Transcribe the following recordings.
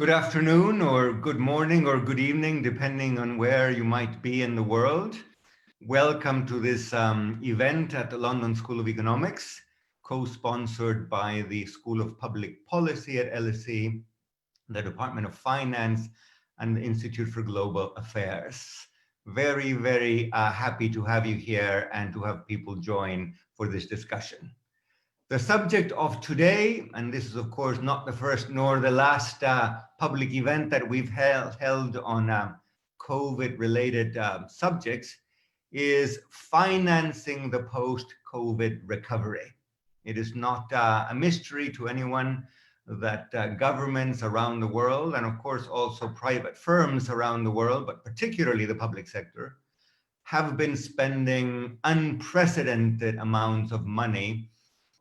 Good afternoon, or good morning, or good evening, depending on where you might be in the world. Welcome to this event at the London School of Economics, co-sponsored by the School of Public Policy at LSE, the Department of Finance, and the Institute for Global Affairs. Very, very happy to have you here and to have people join for this discussion. The subject of today, and this is of course not the first nor the last public event that we've held on COVID-related subjects, is financing the post-COVID recovery. It is not a mystery to anyone that governments around the world, and of course also private firms around the world, but particularly the public sector, have been spending unprecedented amounts of money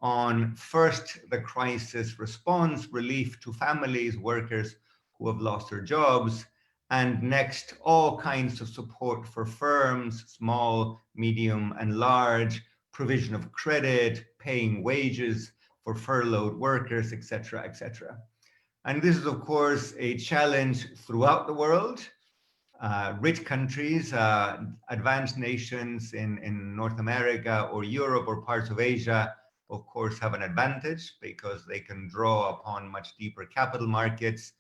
on first the crisis response, relief to families, workers who have lost their jobs, and next all kinds of support for firms, small, medium, and large, provision of credit, paying wages for furloughed workers, etc., etc. And this is, of course, a challenge throughout the world. Rich countries, advanced nations in North America or Europe or parts of Asia, of course, have an advantage because they can draw upon much deeper capital markets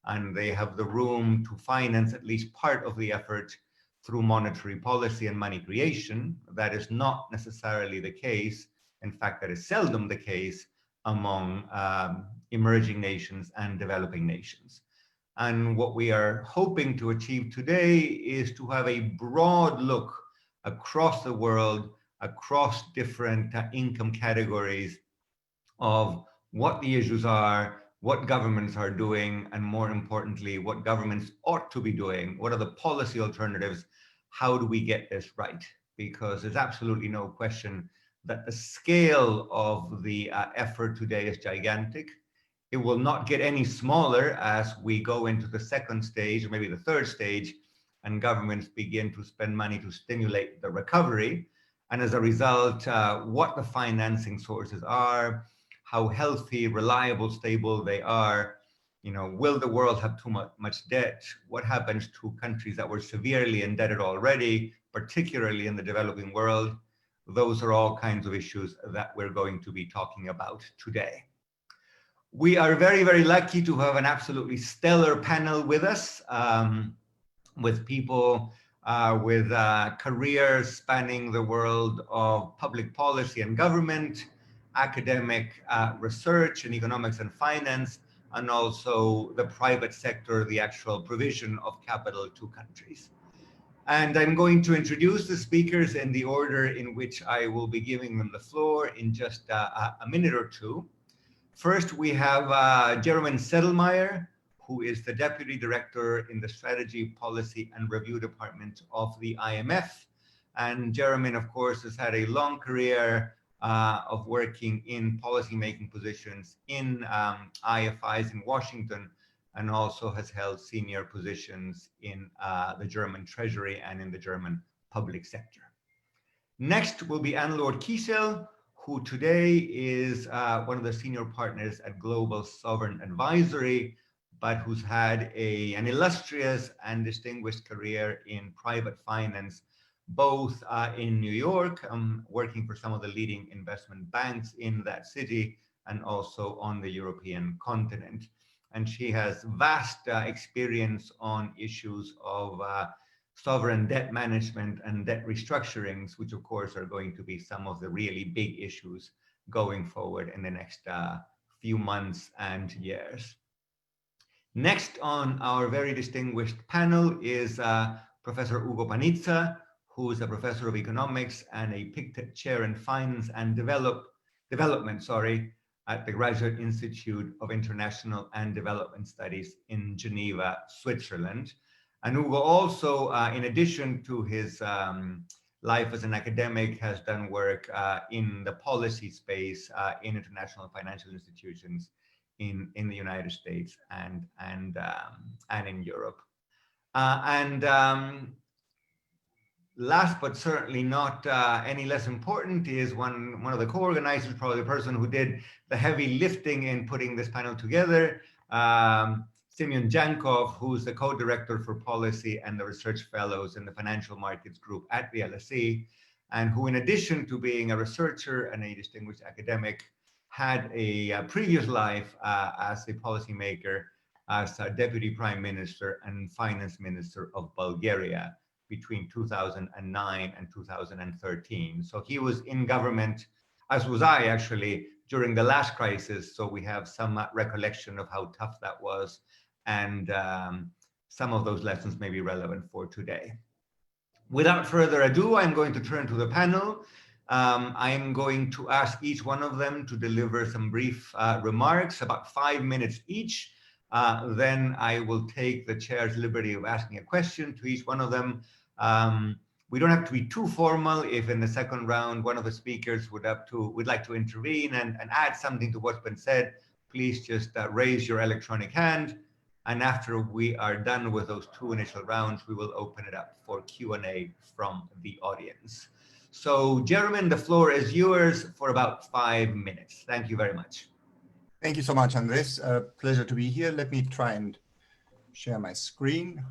and they have the room to finance at least part of the effort through monetary policy and money creation. That is not necessarily the case. In fact, that is seldom the case among emerging nations and developing nations. And what we are hoping to achieve today is to have a broad look across the world, across different income categories of what the issues are, what governments are doing, and more importantly, what governments ought to be doing. What are the policy alternatives? How do we get this right? Because there's absolutely no question that the scale of the effort today is gigantic. It will not get any smaller as we go into the second stage, or maybe the third stage, and governments begin to spend money to stimulate the recovery. And as a result, what the financing sources are, how healthy, reliable, stable they are. Will the world have too much debt? What happens to countries that were severely indebted already, particularly in the developing world? Those are all kinds of issues that we're going to be talking about today. We are very, very lucky to have an absolutely stellar panel with us, with people with careers spanning the world of public policy and government, academic research in economics and finance, and also the private sector, the actual provision of capital to countries. And I'm going to introduce the speakers in the order in which I will be giving them the floor in just a minute or two. First, we have Jeromin Zettelmeyer, who is the Deputy Director in the Strategy, Policy and Review Department of the IMF. And Jeromin, of course, has had a long career of working in policymaking positions in IFIs in Washington, and also has held senior positions in the German Treasury and in the German public sector. Next will be Anne-Laure Kiechel, who today is one of the senior partners at Global Sovereign Advisory, but who's had an illustrious and distinguished career in private finance, both in New York, working for some of the leading investment banks in that city, and also on the European continent. And she has vast experience on issues of sovereign debt management and debt restructurings, which of course are going to be some of the really big issues going forward in the next few months and years. Next on our very distinguished panel is Professor Ugo Panizza, who is a professor of economics and a Pictet chair in finance and development at the Graduate Institute of International and Development Studies in Geneva, Switzerland. And Ugo also, in addition to his life as an academic, has done work in the policy space in international financial institutions in the United States and in Europe. Last but certainly not any less important is one of the co-organizers, probably the person who did the heavy lifting in putting this panel together, Simeon Djankov, who's the co-director for policy and the research fellows in the financial markets group at the LSE, and who, in addition to being a researcher and a distinguished academic, had a previous life as a policymaker, as a deputy prime minister and finance minister of Bulgaria between 2009 and 2013. So he was in government, as was I actually, during the last crisis. So we have some recollection of how tough that was. And some of those lessons may be relevant for today. Without further ado, I'm going to turn to the panel. I'm going to ask each one of them to deliver some brief remarks, about 5 minutes each. Then I will take the chair's liberty of asking a question to each one of them. We don't have to be too formal. If in the second round, one of the speakers would like to intervene and add something to what's been said, please just raise your electronic hand. And after we are done with those two initial rounds, we will open it up for Q&A from the audience. So Jeromin, the floor is yours for about 5 minutes. Thank you very much. Thank you so much, Andrés. Pleasure to be here. Let me try and share my screen.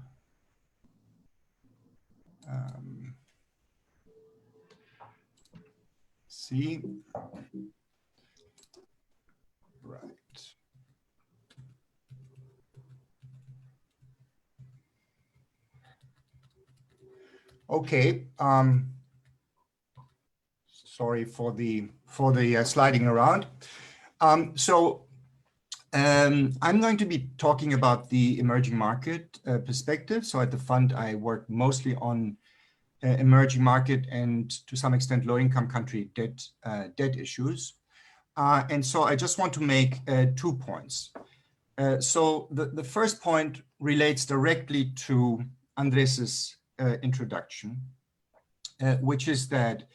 See. Right. Okay. Sorry for the sliding around. I'm going to be talking about the emerging market perspective. So at the fund, I work mostly on emerging market and to some extent low-income country debt issues. And so I just want to make 2 points. So the first point relates directly to Andrés's introduction, which is that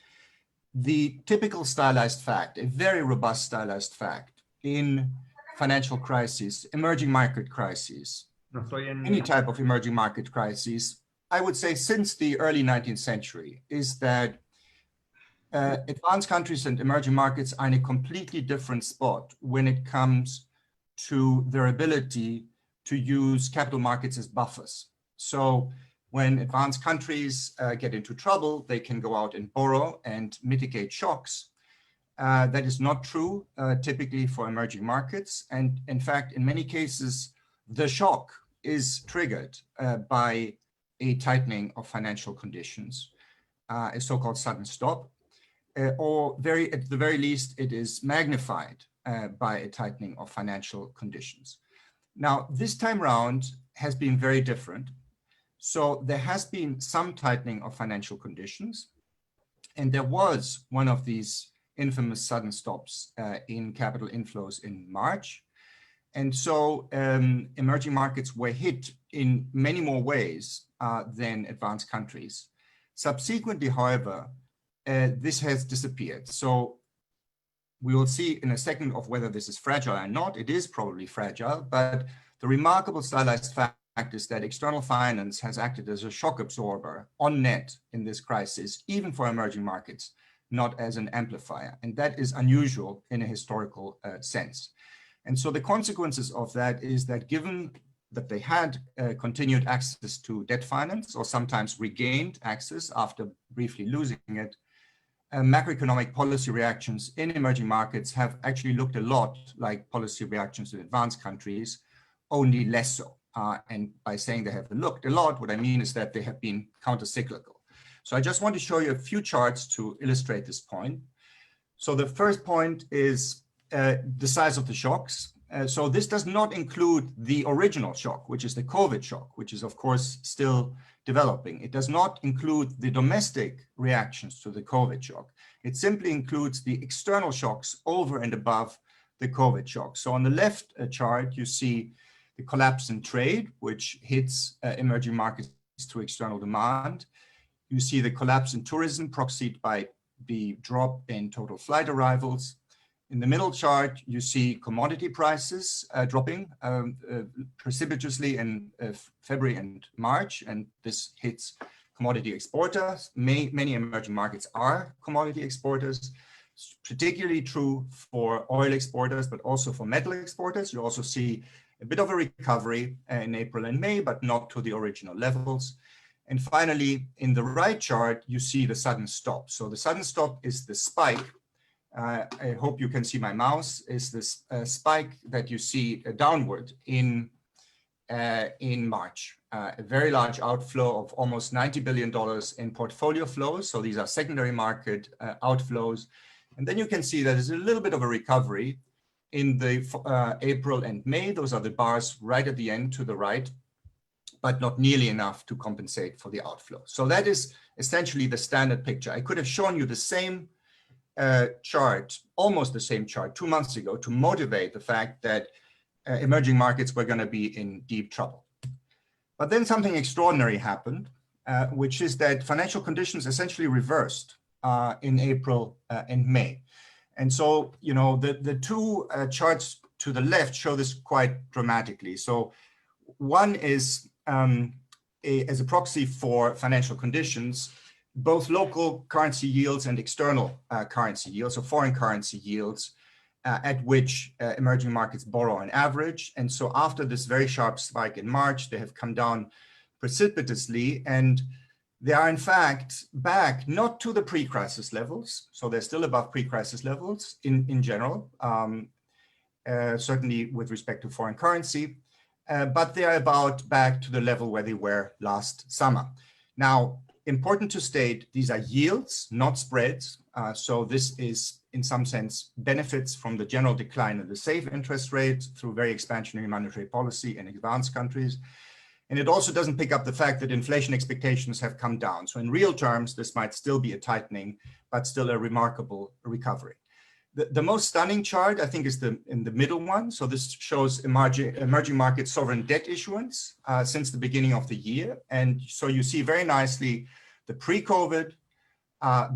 the typical stylized fact, a very robust stylized fact in financial crises, emerging market crises, any type of emerging market crises, I would say since the early 19th century, is that advanced countries and emerging markets are in a completely different spot when it comes to their ability to use capital markets as buffers. So when advanced countries get into trouble, they can go out and borrow and mitigate shocks. That is not true typically for emerging markets. And in fact, in many cases, the shock is triggered by a tightening of financial conditions, a so-called sudden stop, or at the very least, it is magnified by a tightening of financial conditions. Now, this time round has been very different. So there has been some tightening of financial conditions, and there was one of these infamous sudden stops in capital inflows in March. And so emerging markets were hit in many more ways than advanced countries. Subsequently, however, this has disappeared. So we will see in a second of whether this is fragile or not. It is probably fragile, but the remarkable stylized fact is that external finance has acted as a shock absorber on net in this crisis, even for emerging markets, not as an amplifier. And that is unusual in a historical sense. And so the consequences of that is that given that they had continued access to debt finance, or sometimes regained access after briefly losing it, macroeconomic policy reactions in emerging markets have actually looked a lot like policy reactions in advanced countries, only less so. And by saying they have looked a lot, what I mean is that they have been counter-cyclical. So I just want to show you a few charts to illustrate this point. So the first point is the size of the shocks. So this does not include the original shock, which is the COVID shock, which is of course still developing. It does not include the domestic reactions to the COVID shock. It simply includes the external shocks over and above the COVID shock. So on the left chart, you see the collapse in trade, which hits emerging markets through external demand. You see the collapse in tourism proxied by the drop in total flight arrivals. In the middle chart, you see commodity prices dropping precipitously in February and March, and this hits commodity exporters. Many emerging markets are commodity exporters. It's particularly true for oil exporters, but also for metal exporters. You also see a bit of a recovery in April and May, but not to the original levels. And finally, in the right chart, you see the sudden stop. So the sudden stop is the spike. I hope you can see my mouse, is this spike that you see downward in March. A very large outflow of almost $90 billion in portfolio flows. So these are secondary market outflows. And then you can see that there's a little bit of a recovery in the April and May. Those are the bars right at the end to the right, but not nearly enough to compensate for the outflow. So that is essentially the standard picture. I could have shown you the same chart, almost the same chart 2 months ago to motivate the fact that emerging markets were going to be in deep trouble. But then something extraordinary happened, which is that financial conditions essentially reversed in April and May. And so, you know, the two charts to the left show this quite dramatically. So one is as a proxy for financial conditions, both local currency yields and external currency yields, or foreign currency yields, at which emerging markets borrow on average. And so after this very sharp spike in March, they have come down precipitously, and they are in fact back not to the pre-crisis levels. So they're still above pre-crisis levels in general, certainly with respect to foreign currency, but they are about back to the level where they were last summer. Now, important to state, these are yields, not spreads. So this is, in some sense, benefits from the general decline of the safe interest rate through very expansionary monetary policy in advanced countries. And it also doesn't pick up the fact that inflation expectations have come down. So in real terms, this might still be a tightening, but still a remarkable recovery. The most stunning chart, I think, is in the middle one. So this shows emerging market sovereign debt issuance since the beginning of the year. And so you see very nicely the pre-COVID,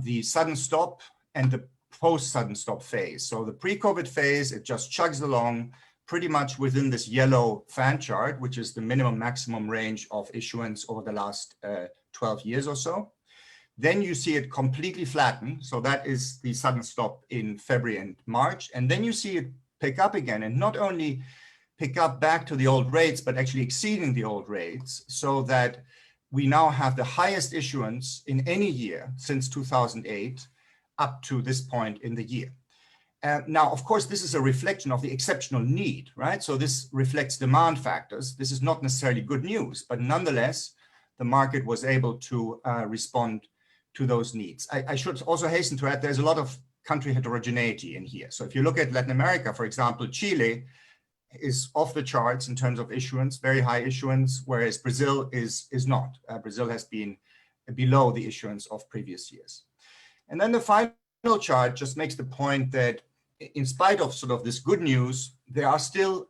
the sudden stop, and the post-sudden stop phase. So the pre-COVID phase, it just chugs along pretty much within this yellow fan chart, which is the minimum maximum range of issuance over the last 12 years or so. Then you see it completely flatten. So that is the sudden stop in February and March. And then you see it pick up again, and not only pick up back to the old rates, but actually exceeding the old rates, so that we now have the highest issuance in any year since 2008 up to this point in the year. Now, of course, this is a reflection of the exceptional need, right? So this reflects demand factors. This is not necessarily good news, but nonetheless, the market was able to respond to those needs. I should also hasten to add, there's a lot of country heterogeneity in here. So if you look at Latin America, for example, Chile is off the charts in terms of issuance, very high issuance, whereas Brazil is not. Brazil has been below the issuance of previous years. And then the final chart just makes the point that in spite of sort of this good news, there are still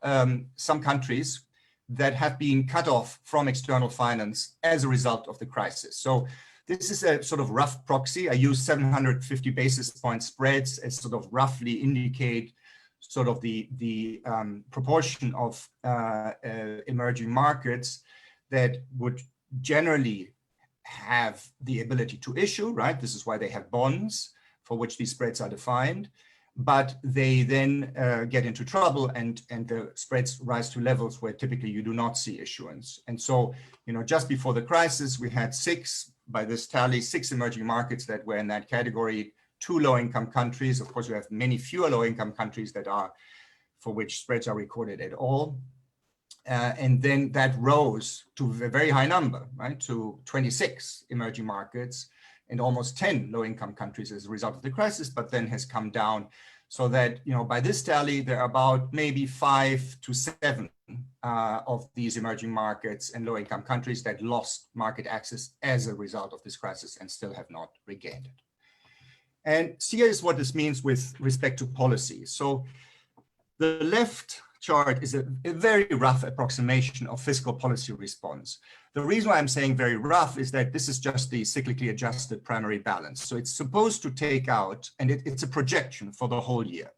some countries that have been cut off from external finance as a result of the crisis. So this is a sort of rough proxy. I use 750 basis point spreads as sort of roughly indicate sort of the proportion of emerging markets that would generally have the ability to issue, right? This is why they have bonds for which these spreads are defined, but they then get into trouble and the spreads rise to levels where typically you do not see issuance. And so, you know, just before the crisis, we had by this tally, six emerging markets that were in that category, 2 low-income countries. Of course, we have many fewer low-income countries that are, for which spreads are recorded at all. And then that rose to a very high number, right, to 26 emerging markets and almost 10 low-income countries as a result of the crisis, but then has come down so that, you know, by this tally, there are about maybe 5 to 7 of these emerging markets and low-income countries that lost market access as a result of this crisis and still have not regained it. And here is what this means with respect to policy. So the left chart is a very rough approximation of fiscal policy response. The reason why I'm saying very rough is that this is just the cyclically adjusted primary balance. So it's supposed to take out, and it's a projection for the whole year,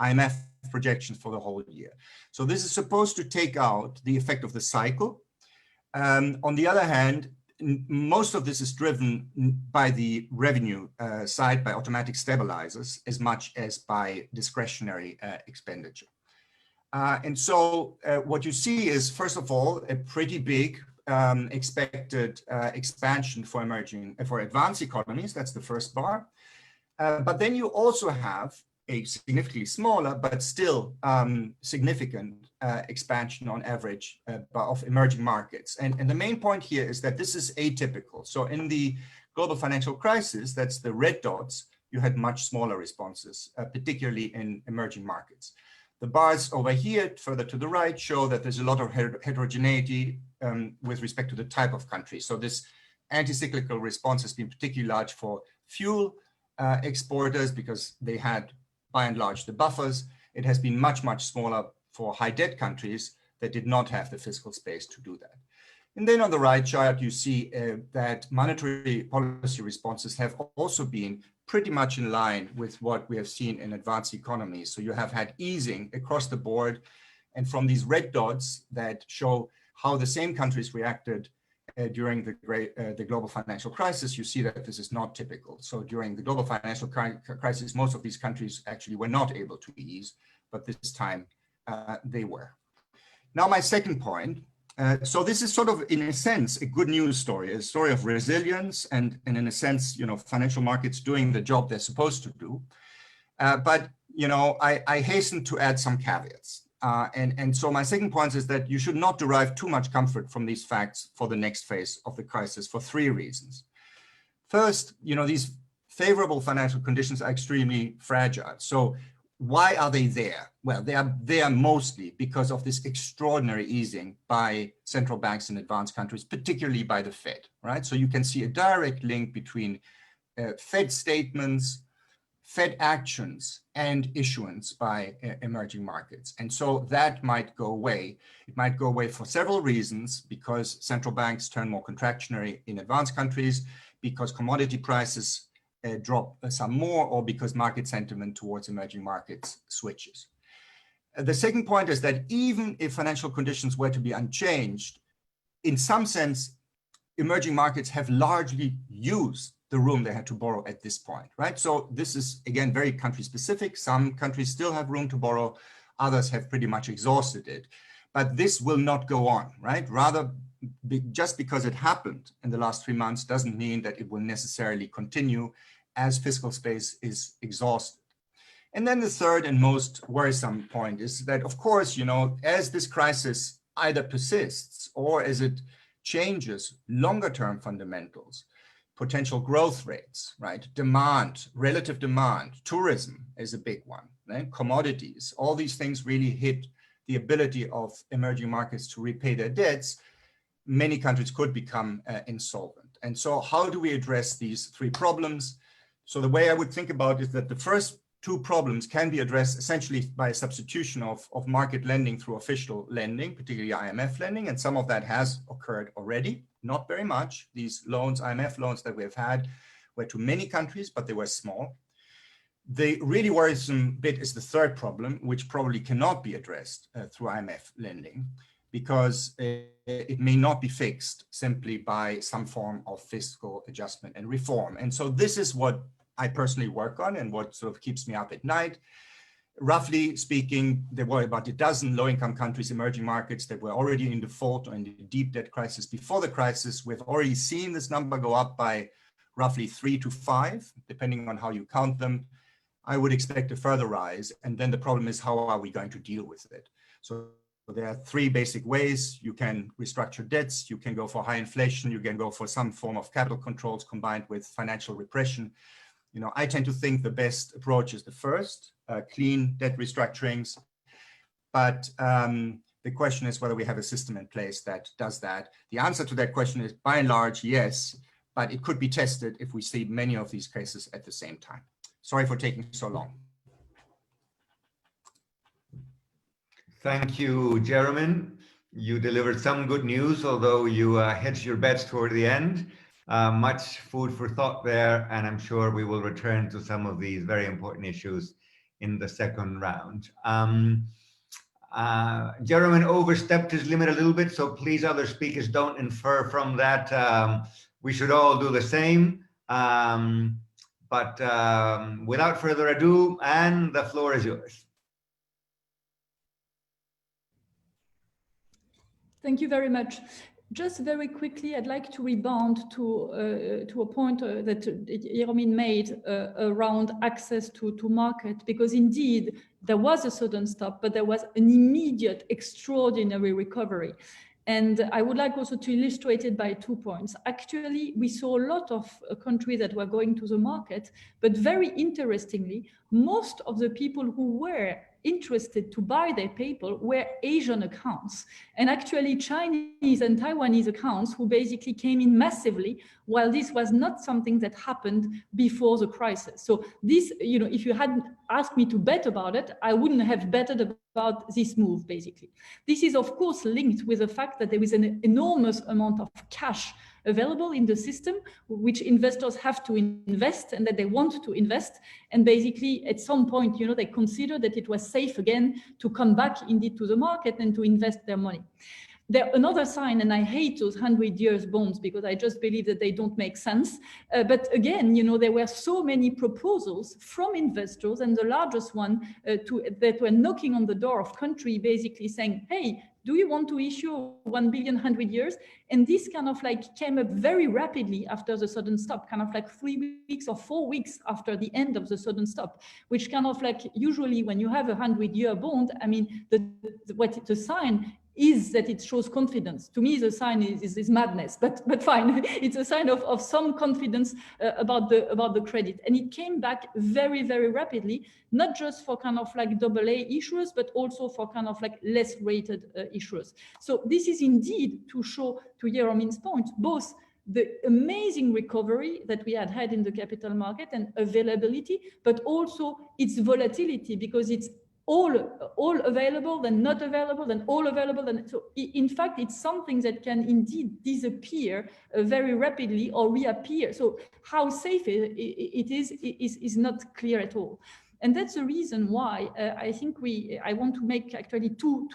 IMF projections for the whole year. So this is supposed to take out the effect of the cycle. On the other hand, most of this is driven by the revenue side, by automatic stabilizers, as much as by discretionary expenditure. And so what you see is, first of all, a pretty big expected expansion for advanced economies. That's the first bar. But then you also have a significantly smaller, but still significant expansion on average of emerging markets. And the main point here is that this is atypical. So in the global financial crisis, that's the red dots, you had much smaller responses, particularly in emerging markets. The bars over here, further to the right, show that there's a lot of heterogeneity with respect to the type of country. So this anti-cyclical response has been particularly large for fuel exporters because they had, by and large, the buffers. It has been much, much smaller for high debt countries that did not have the fiscal space to do that. And then on the right chart, you see that monetary policy responses have also been pretty much in line with what we have seen in advanced economies. So you have had easing across the board. And from these red dots that show how the same countries reacted during the global financial crisis, you see that this is not typical. So during the global financial crisis, most of these countries actually were not able to ease, but this time they were. Now, my second point. So this is sort of, in a sense, a good news story, a story of resilience and in a sense, financial markets doing the job they're supposed to do. But, I hasten to add some caveats. And so my second point is that you should not derive too much comfort from these facts for the next phase of the crisis for three reasons. First, these favorable financial conditions are extremely fragile. So why are they there? Well, they are there mostly because of this extraordinary easing by central banks in advanced countries, particularly by the Fed, right? So you can see a direct link between Fed statements, Fed actions, and issuance by emerging markets. And so that might go away. It might go away for several reasons, because central banks turn more contractionary in advanced countries, because commodity prices drop some more, or because market sentiment towards emerging markets switches. The second point is that even if financial conditions were to be unchanged, in some sense, emerging markets have largely used the room they had to borrow at this point, right? So this is, again, very country specific. Some countries still have room to borrow, others have pretty much exhausted it. But this will not go on, right? Rather, just because it happened in the last 3 months doesn't mean that it will necessarily continue as fiscal space is exhausted. And then the third and most worrisome point is that, of course, as this crisis either persists or as it changes longer term fundamentals, potential growth rates, right? Demand, relative demand, tourism is a big one, right? Commodities, all these things really hit the ability of emerging markets to repay their debts. Many countries could become insolvent. And so how do we address these three problems? So the way I would think about it is that the first two problems can be addressed essentially by a substitution of market lending through official lending, particularly IMF lending, and some of that has occurred already, not very much. These loans, IMF loans that we've had, were to many countries, but they were small. The really worrisome bit is the third problem, which probably cannot be addressed through IMF lending, because it may not be fixed simply by some form of fiscal adjustment and reform. And so this is what I personally work on and what sort of keeps me up at night. Roughly speaking, there were about a dozen low-income countries, emerging markets, that were already in default or in the deep debt crisis before the crisis. We've already seen this number go up by roughly 3 to 5, depending on how you count them. I would expect a further rise. And then the problem is, how are we going to deal with it? So there are three basic ways. You can restructure debts, you can go for high inflation, you can go for some form of capital controls combined with financial repression. I tend to think the best approach is the first, clean debt restructurings. But the question is whether we have a system in place that does that. The answer to that question is, by and large, yes, but it could be tested if we see many of these cases at the same time. Sorry for taking so long. Thank you, Jeromin. You delivered some good news, although you hedged your bets toward the end. Much food for thought there, and I'm sure we will return to some of these very important issues in the second round. Jeromin overstepped his limit a little bit, so please, other speakers, don't infer from that we should all do the same. But without further ado, Anne, the floor is yours. Thank you very much. Just very quickly, I'd like to rebound to a point that Jeromin made around access to market, because indeed there was a sudden stop, but there was an immediate, extraordinary recovery. And I would like also to illustrate it by 2 points. Actually, we saw a lot of countries that were going to the market, but very interestingly, most of the people who were interested to buy their paper were Asian accounts, and actually Chinese and Taiwanese accounts who basically came in massively, while this was not something that happened before the crisis. So this, if you hadn't asked me to bet about it, I wouldn't have betted about this move, basically. This is, of course, linked with the fact that there is an enormous amount of cash available in the system, which investors have to invest and that they want to invest. And basically, at some point, they consider that it was safe again to come back indeed to the market and to invest their money. Another sign, and I hate those 100 years bonds because I just believe that they don't make sense. But again, there were so many proposals from investors, and the largest one that were knocking on the door of country, basically saying, hey, do you want to issue 1 billion 100 years? And this kind of came up very rapidly after the sudden stop, kind of 3 weeks or 4 weeks after the end of the sudden stop, which kind of usually when you have a 100-year bond, I mean, the sign is that it shows confidence. To me, the sign is madness, but fine. It's a sign of some confidence about the credit. And it came back very, very rapidly, not just for kind of AA issuers, but also for kind of less rated issuers. So this is indeed to show, to Jeromin's point, both the amazing recovery that we had in the capital market and availability, but also its volatility, because it's all available, then not available, then all available. Then so in fact, it's something that can indeed disappear very rapidly or reappear. So how safe it is not clear at all. And that's the reason why I think I want to make actually two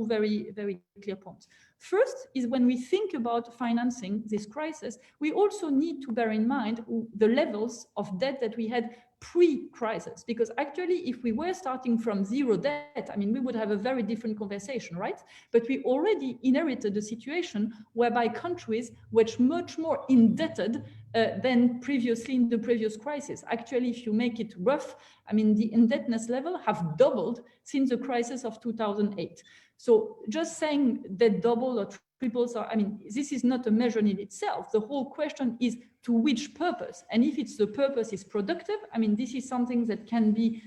very, very clear points. First is when we think about financing this crisis, we also need to bear in mind the levels of debt that we had pre-crisis, because actually if we were starting from zero debt, I mean, we would have a very different conversation, right? But we already inherited a situation whereby countries were much more indebted than previously in the previous crisis. Actually, if you make it rough, I mean, the indebtedness level have doubled since the crisis of 2008. So just saying that double or triples, I mean, this is not a measure in itself. The whole question is to which purpose? And if the purpose is productive, I mean, this is something that can be,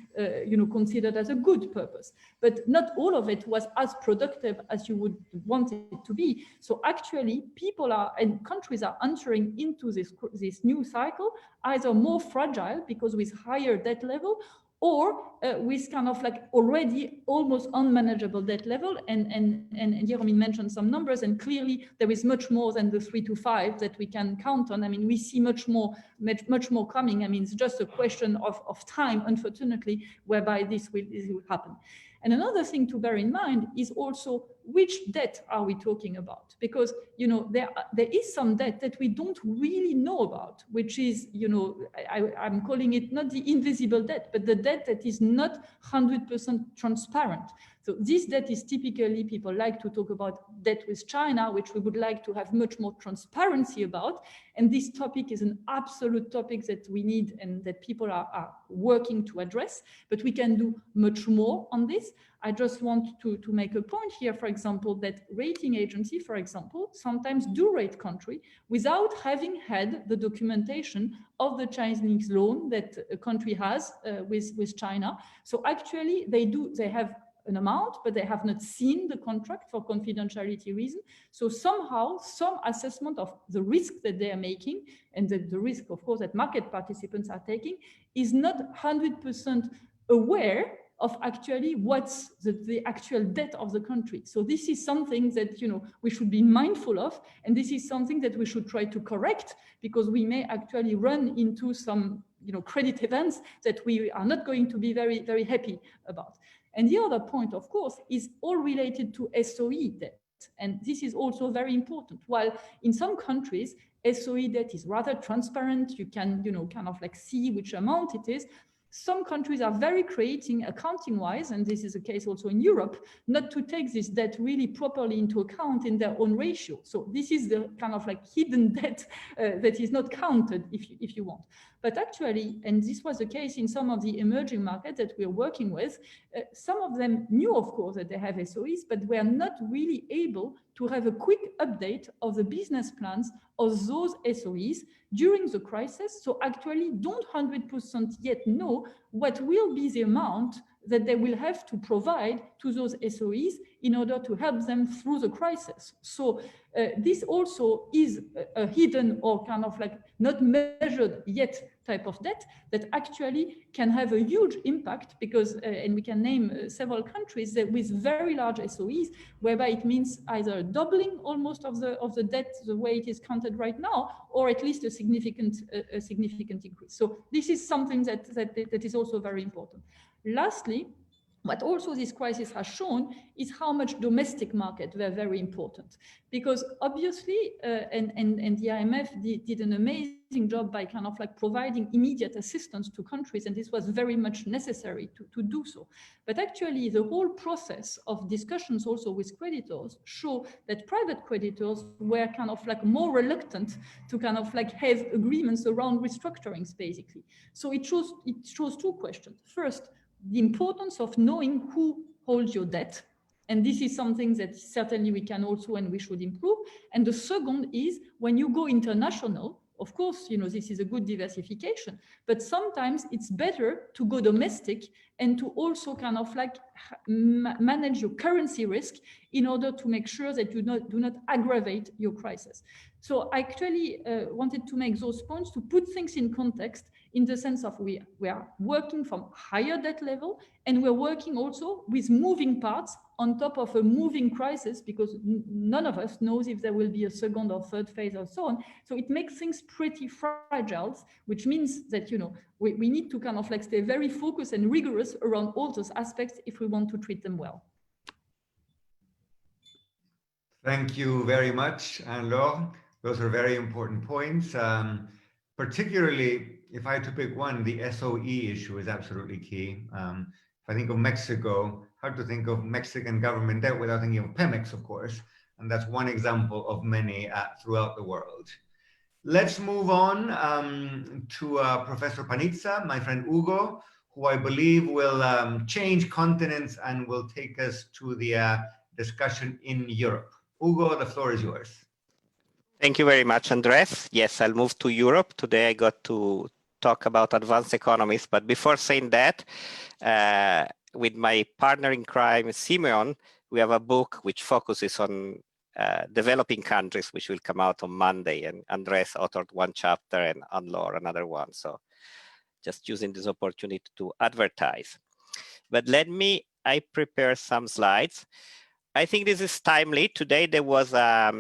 considered as a good purpose. But not all of it was as productive as you would want it to be. So actually, people and countries are entering into this new cycle either more fragile because with higher debt level, or with kind of already almost unmanageable debt level. And Jeromin mentioned some numbers, and clearly there is much more than the 3 to 5 that we can count on. I mean, we see much more coming. I mean, it's just a question of time, unfortunately, whereby this will happen. And another thing to bear in mind is also which debt are we talking about? Because, there is some debt that we don't really know about, which is, I'm calling it not the invisible debt, but the debt that is not 100% transparent. So this debt is typically, people like to talk about debt with China, which we would like to have much more transparency about. And this topic is an absolute topic that we need and that people are working to address, but we can do much more on this. I just want to make a point here, for example, that rating agency, for example, sometimes do rate country without having had the documentation of the Chinese loan that a country has with China. So actually they have an amount, but they have not seen the contract for confidentiality reason. So somehow some assessment of the risk that they are making and the risk, of course, that market participants are taking is not 100% aware of actually what's the actual debt of the country. So this is something that, we should be mindful of, and this is something that we should try to correct, because we may actually run into some, credit events that we are not going to be very, very happy about. And the other point, of course, is all related to SOE debt. And this is also very important. While in some countries, SOE debt is rather transparent, you can, kind of see which amount it is. some countries are very creating accounting-wise, and this is the case also in Europe, not to take this debt really properly into account in their own ratio. So this is the kind of like hidden debt that is not counted, if you want. But actually, and this was the case in some of the emerging markets that we're working with, some of them knew, of course, that they have SOEs, but were not really able to have a quick update of the business plans of those SOEs during the crisis. So actually don't 100% yet know what will be the amount that they will have to provide to those SOEs in order to help them through the crisis. So this also is a hidden or kind of like not measured yet type of debt that actually can have a huge impact because, and we can name several countries that with very large SOEs, whereby it means either doubling almost of the debt the way it is counted right now, or at least a significant increase. So this is something that is also very important. Lastly, what also this crisis has shown is how much domestic market were very important, because obviously, and the IMF did an amazing job by kind of like providing immediate assistance to countries, and this was very much necessary to do so. But actually, the whole process of discussions also with creditors show that private creditors were kind of like more reluctant to kind of like have agreements around restructurings, basically. So it shows two questions. First, the importance of knowing who holds your debt. And this is something that certainly we can also and we should improve. And the second is when you go international, of course, you know, this is a good diversification, but sometimes it's better to go domestic and to also kind of like manage your currency risk in order to make sure that you do not aggravate your crisis. So I actually wanted to make those points to put things in context in the sense of we are working from higher debt level, and we're working also with moving parts on top of a moving crisis, because none of us knows if there will be a second or third phase or so on. So it makes things pretty fragile, which means that, you know, we need to kind of like stay very focused and rigorous around all those aspects if we want to treat them well. Thank you very much, Anne-Laure. Those are very important points. Particularly, if I had to pick one, the SOE issue is absolutely key. If I think of Mexico, hard to think of Mexican government debt without thinking of Pemex, of course. And that's one example of many throughout the world. Let's move on to Professor Panizza, my friend Ugo, who I believe will change continents and will take us to the discussion in Europe. Ugo, the floor is yours. Thank you very much, Andrés. Yes, I'll move to Europe. Today I got to talk about advanced economies. But before saying that, with my partner in crime, Simeon, we have a book which focuses on developing countries, which will come out on Monday. And Andrés authored one chapter and Anne-Laure another one. So just using this opportunity to advertise. But I prepare some slides. I think this is timely. Today there was a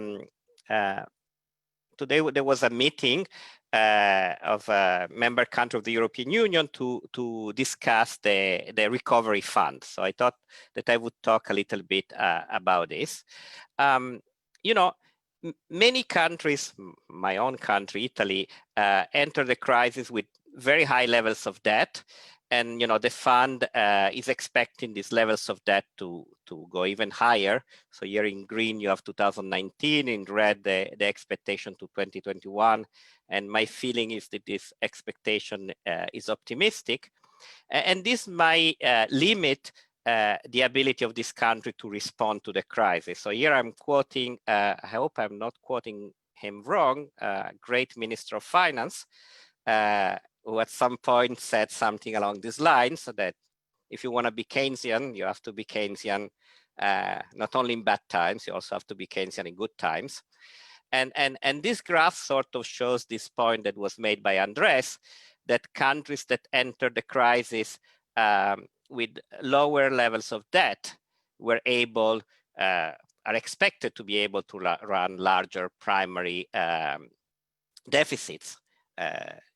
meeting of a member country of the European Union to discuss the recovery fund. So I thought that I would talk a little bit about this. You know, many countries, my own country, Italy, entered the crisis with very high levels of debt. And, you know, the fund is expecting these levels of debt to go even higher. So here in green, you have 2019, in red, the expectation to 2021. And my feeling is that this expectation is optimistic. And this might limit the ability of this country to respond to the crisis. So here I'm quoting, I hope I'm not quoting him wrong, great Minister of Finance, who at some point said something along these lines, so that if you want to be Keynesian, you have to be Keynesian not only in bad times, you also have to be Keynesian in good times. And this graph sort of shows this point that was made by Andrés, that countries that entered the crisis with lower levels of debt were able, are expected to be able to run larger primary deficits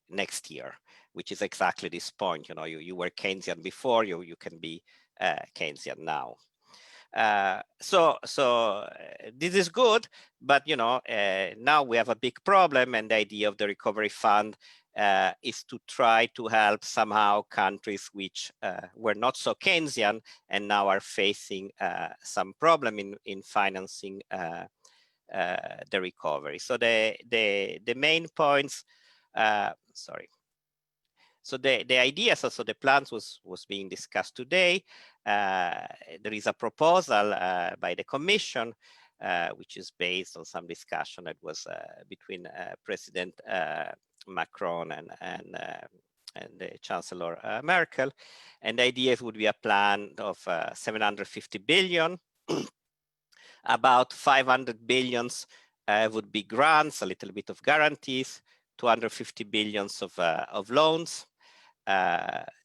next year, which is exactly this point. You know, you were Keynesian before, you can be Keynesian now. So this is good, but now we have a big problem, and the idea of the recovery fund is to try to help somehow countries which were not so Keynesian and now are facing some problem in financing the recovery. So the main points, sorry. So the ideas, also the plans was being discussed today. There is a proposal by the Commission, which is based on some discussion that was between President Macron and the Chancellor Merkel. And the idea would be a plan of 750 billion. About 500 billions would be grants, a little bit of guarantees, 250 billions of loans.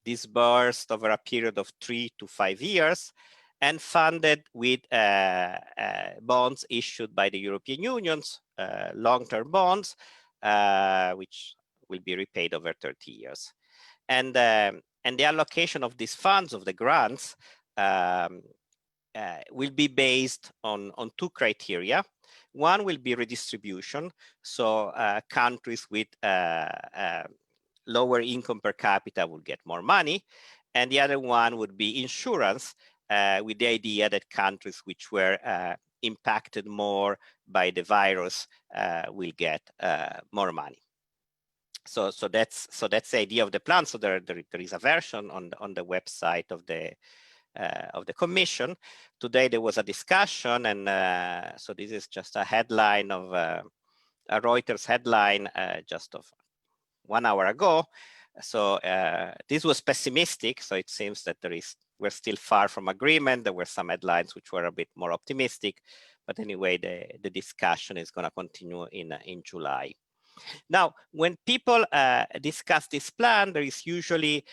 Disbursed over a period of 3 to 5 years and funded with bonds issued by the European Union's long-term bonds, which will be repaid over 30 years. And the allocation of these funds, of the grants, will be based on 2 criteria. One will be redistribution, so countries with lower income per capita will get more money. And the other one would be insurance, with the idea that countries which were impacted more by the virus will get more money. So that's the idea of the plan. So there is a version on the website of the Commission. Today there was a discussion, and so this is just a headline of a Reuters headline just of 1 hour ago. So this was pessimistic. So it seems that we're still far from agreement. There were some headlines which were a bit more optimistic, but anyway, the discussion is going to continue in July. Now, when people discuss this plan, there is usually,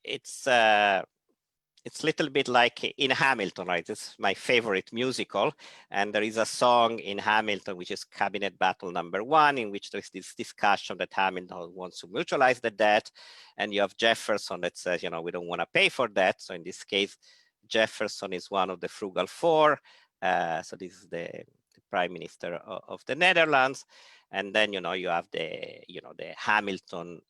it's a little bit like in Hamilton, right? It's my favorite musical. And there is a song in Hamilton, which is Cabinet Battle #1, in which there's this discussion that Hamilton wants to mutualize the debt. And you have Jefferson that says, we don't want to pay for that. So in this case, Jefferson is one of the frugal 4. So this is the Prime Minister of the Netherlands. And then, you have the Hamilton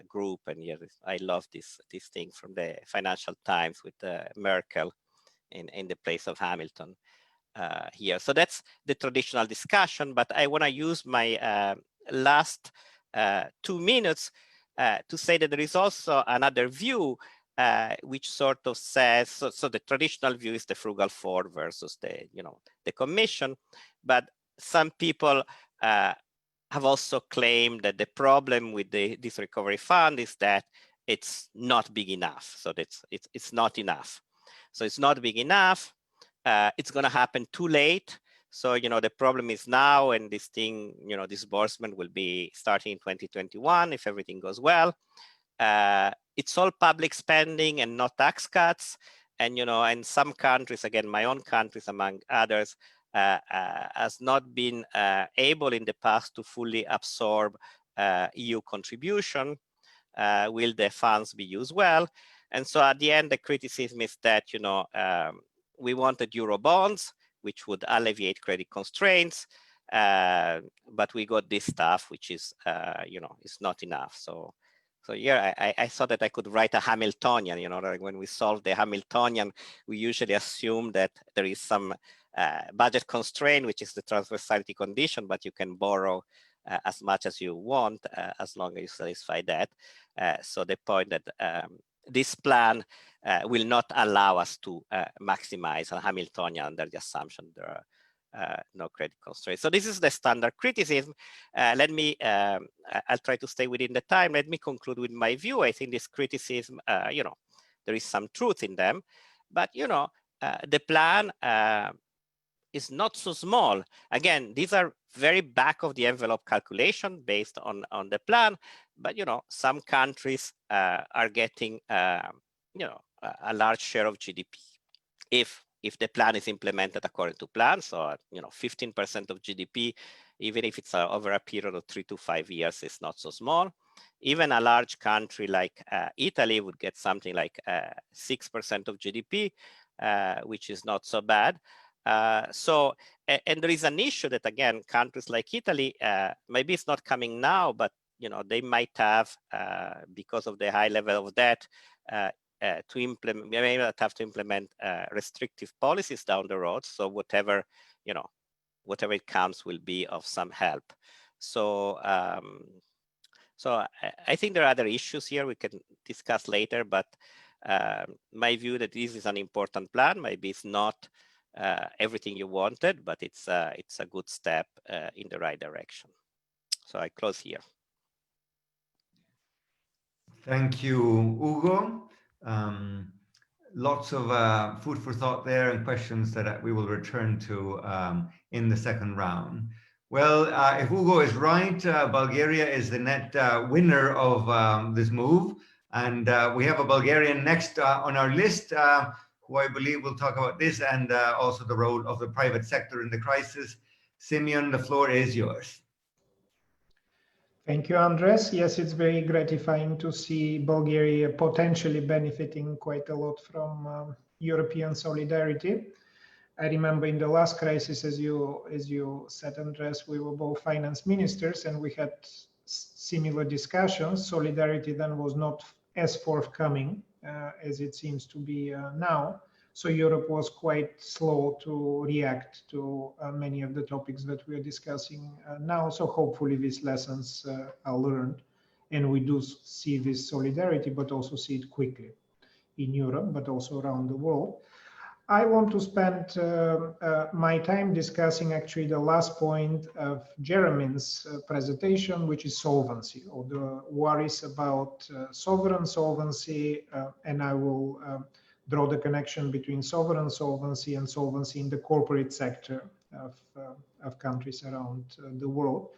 group, and I love this thing from the Financial Times with Merkel in the place of Hamilton here. So that's the traditional discussion, but I want to use my last 2 minutes to say that there is also another view which sort of says, so the traditional view is the frugal 4 versus the Commission, but some people have also claimed that the problem with this recovery fund is that it's not big enough. So it's not enough. So it's not big enough. It's going to happen too late. So, the problem is now, and this thing, disbursement will be starting in 2021 if everything goes well. It's all public spending and not tax cuts. And, and some countries, again, my own countries among others, has not been able in the past to fully absorb EU contribution. Will the funds be used well? And so at the end, the criticism is that, we wanted Euro bonds, which would alleviate credit constraints, but we got this stuff, which is, is not enough. So here I thought that I could write a Hamiltonian, like when we solve the Hamiltonian, we usually assume that there is some budget constraint, which is the transversality condition, but you can borrow as much as you want as long as you satisfy that. So the point that this plan will not allow us to maximize a Hamiltonian under the assumption there are no credit constraints. So this is the standard criticism. I'll try to stay within the time. Let me conclude with my view. I think this criticism, there is some truth in them, but the plan is not so small. Again, these are very back of the envelope calculation based on the plan, but some countries are getting a large share of GDP if the plan is implemented according to plan. So 15% of GDP, even if it's over a period of 3 to 5 years, is not so small. Even a large country like Italy would get something like 6% of GDP. which is not so bad. And there is an issue that, again, countries like Italy, maybe it's not coming now, but they might have, because of the high level of debt, to implement, may not have to implement restrictive policies down the road. So whatever it comes will be of some help. So I think there are other issues here we can discuss later, but my view that this is an important plan. Maybe it's not everything you wanted, but it's a good step in the right direction. So I close here. Thank you, Ugo. Lots of food for thought there and questions that we will return to in the second round. Well, if Ugo is right, Bulgaria is the net winner of this move. And we have a Bulgarian next on our list, who I believe will talk about this and also the role of the private sector in the crisis. Simeon, the floor is yours. Thank you, Andrés. Yes, it's very gratifying to see Bulgaria potentially benefiting quite a lot from European solidarity. I remember in the last crisis, as you said, Andrés, we were both finance ministers and we had similar discussions. Solidarity then was not as forthcoming as it seems to be now. So Europe was quite slow to react to many of the topics that we are discussing now. So hopefully these lessons are learned and we do see this solidarity, but also see it quickly in Europe, but also around the world. I want to spend my time discussing actually the last point of Jeromin's presentation, which is solvency, or the worries about sovereign solvency, and I will draw the connection between sovereign solvency and solvency in the corporate sector of countries around the world,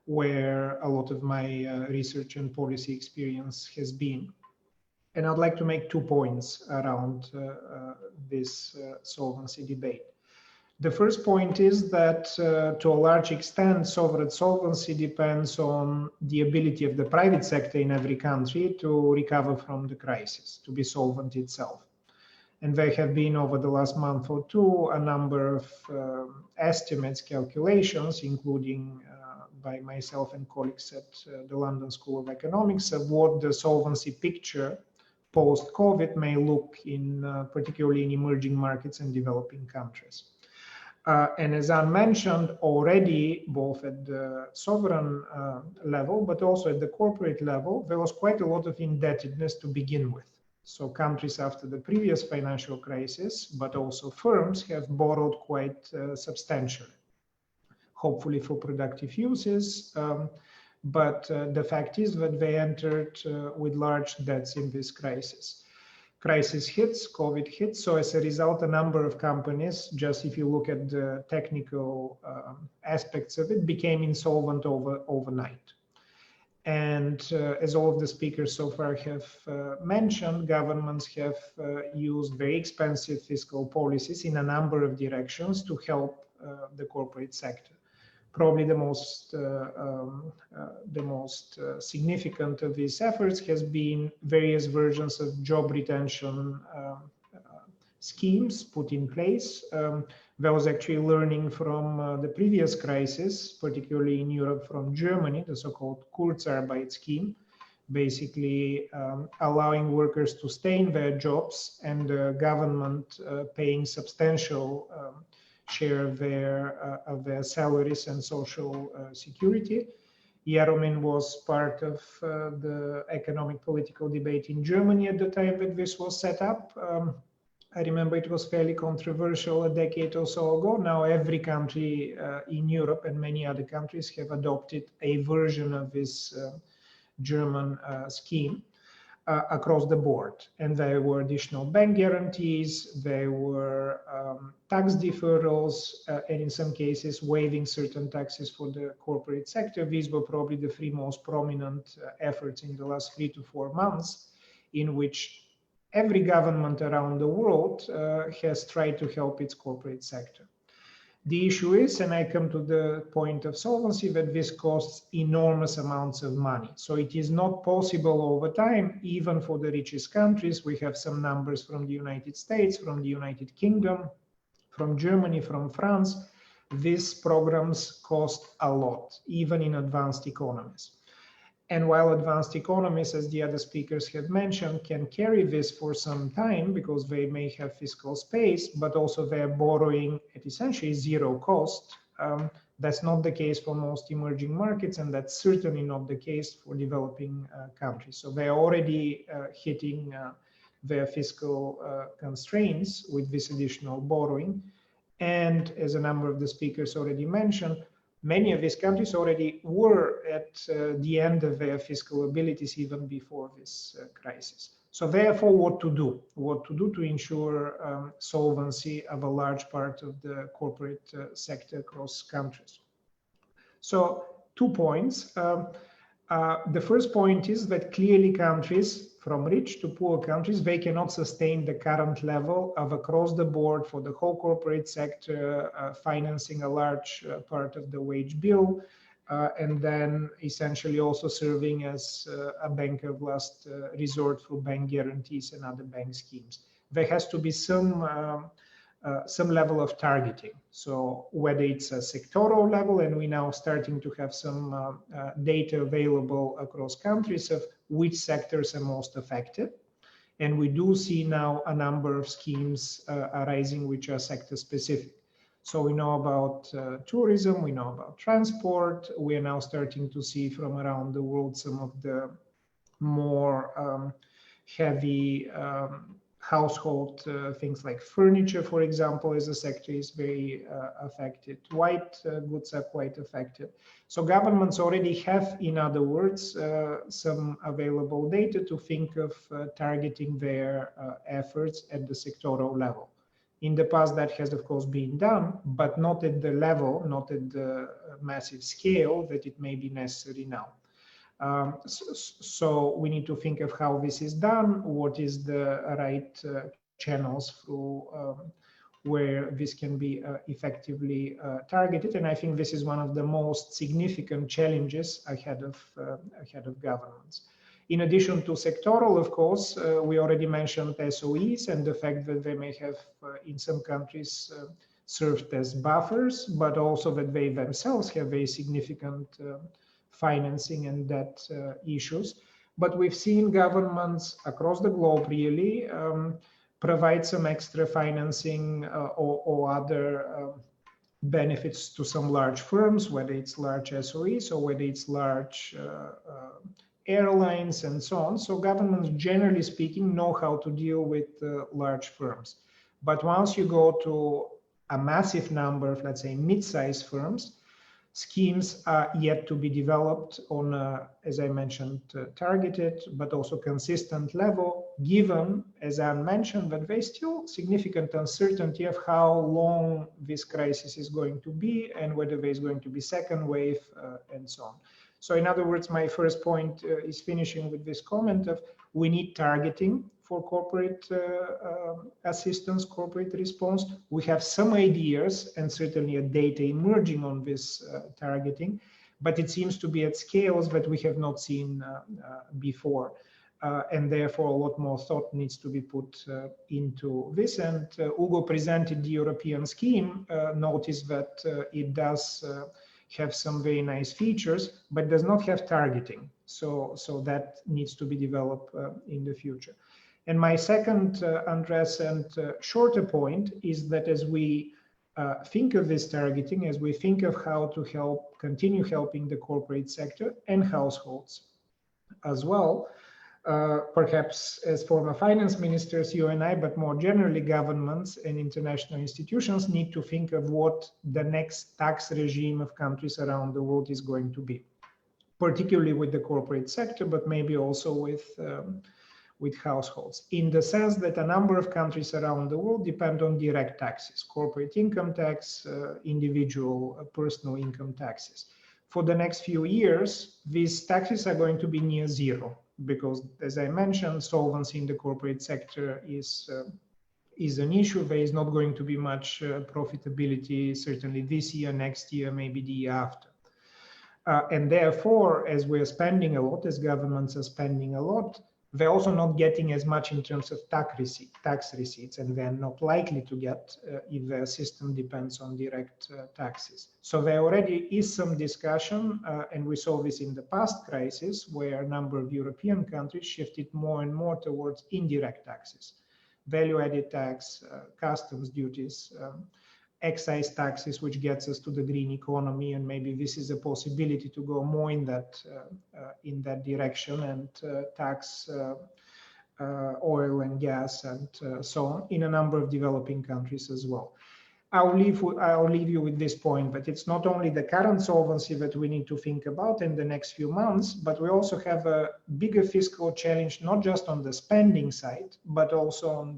where a lot of my research and policy experience has been. And I'd like to make 2 points around this solvency debate. The first point is that to a large extent, sovereign solvency depends on the ability of the private sector in every country to recover from the crisis, to be solvent itself. And there have been, over the last month or two, a number of estimates, calculations, including by myself and colleagues at the London School of Economics, of what the solvency picture post-COVID may look in, particularly in emerging markets and developing countries. And as Anne mentioned already, both at the sovereign level, but also at the corporate level, there was quite a lot of indebtedness to begin with. So countries after the previous financial crisis, but also firms, have borrowed quite substantially, hopefully for productive uses. But the fact is that they entered with large debts in this crisis. Crisis hits, COVID hits, so as a result, a number of companies, just if you look at the technical aspects of it, became insolvent overnight. And as all of the speakers so far have mentioned, governments have used very expensive fiscal policies in a number of directions to help the corporate sector. Probably the most significant of these efforts has been various versions of job retention schemes put in place. There was actually learning from the previous crisis, particularly in Europe, from Germany, the so-called Kurzarbeit scheme, basically allowing workers to stay in their jobs and the government paying substantial share of their salaries and social security. Jeromin was part of the economic political debate in Germany at the time that this was set up. I remember it was fairly controversial a decade or so ago. Now every country in Europe and many other countries have adopted a version of this German scheme across the board. And there were additional bank guarantees, there were tax deferrals, and in some cases waiving certain taxes for the corporate sector. These were probably the 3 most prominent efforts in the last 3 to 4 months, in which every government around the world has tried to help its corporate sector. The issue is, and I come to the point of solvency, that this costs enormous amounts of money. So it is not possible over time, even for the richest countries. We have some numbers from the United States, from the United Kingdom, from Germany, from France. These programs cost a lot, even in advanced economies. And while advanced economies, as the other speakers have mentioned, can carry this for some time because they may have fiscal space, but also they're borrowing at essentially zero cost. That's not the case for most emerging markets, and that's certainly not the case for developing countries. So they're already hitting their fiscal constraints with this additional borrowing. And as a number of the speakers already mentioned, many of these countries already were at the end of their fiscal abilities even before this crisis. So therefore, what to do? What to do to ensure solvency of a large part of the corporate sector across countries? So 2 points. The first point is that clearly countries, from rich to poor countries, they cannot sustain the current level of across the board for the whole corporate sector, financing a large part of the wage bill, and then essentially also serving as a bank of last resort through bank guarantees and other bank schemes. There has to be some level of targeting. So whether it's a sectoral level, and we're now starting to have some data available across countries of which sectors are most affected. And we do see now a number of schemes arising which are sector specific. So we know about tourism, we know about transport. We are now starting to see from around the world some of the more heavy household things like furniture, for example, as a sector is very affected. White goods are quite affected. So governments already have, in other words, some available data to think of targeting their efforts at the sectoral level. In the past, that has, of course, been done, but not at the level, not at the massive scale that it may be necessary now. So we need to think of how this is done, what is the right channels through where this can be effectively targeted. And I think this is one of the most significant challenges ahead of governments. In addition to sectoral, of course, we already mentioned SOEs and the fact that they may have, in some countries, served as buffers, but also that they themselves have very significant financing and debt issues. But we've seen governments across the globe really provide some extra financing or other benefits to some large firms, whether it's large SOEs or whether it's large airlines and so on. So governments, generally speaking, know how to deal with large firms. But once you go to a massive number of, let's say, mid-sized firms, schemes are yet to be developed on a, as I mentioned, targeted but also consistent level, given, as Anne mentioned, that there's still significant uncertainty of how long this crisis is going to be and whether there's going to be second wave and so on. So in other words, my first point is finishing with this comment of we need targeting for corporate assistance, corporate response. We have some ideas and certainly a data emerging on this targeting, but it seems to be at scales that we have not seen before. And therefore, a lot more thought needs to be put into this. And Ugo presented the European scheme. Notice that it does have some very nice features, but does not have targeting. So that needs to be developed in the future. And my second, Andrés, and shorter point is that as we think of this targeting, as we think of how to help, continue helping the corporate sector and households as well, perhaps as former finance ministers, you and I, but more generally governments and international institutions need to think of what the next tax regime of countries around the world is going to be, particularly with the corporate sector, but maybe also with households, in the sense that a number of countries around the world depend on direct taxes, corporate income tax, individual personal income taxes. For the next few years, these taxes are going to be near zero because, as I mentioned, solvency in the corporate sector is is an issue, there is not going to be much profitability, certainly this year, next year, maybe the year after. And therefore, as we're spending a lot, as governments are spending a lot, they're also not getting as much in terms of tax receipts, and they're not likely to get if their system depends on direct taxes. So there already is some discussion, and we saw this in the past crisis, where a number of European countries shifted more and more towards indirect taxes, value-added tax, customs duties, excise taxes, which gets us to the green economy, and maybe this is a possibility to go more in that direction and tax oil and gas and so on in a number of developing countries as well. I'll leave you with this point, but it's not only the current solvency that we need to think about in the next few months, but we also have a bigger fiscal challenge, not just on the spending side, but also on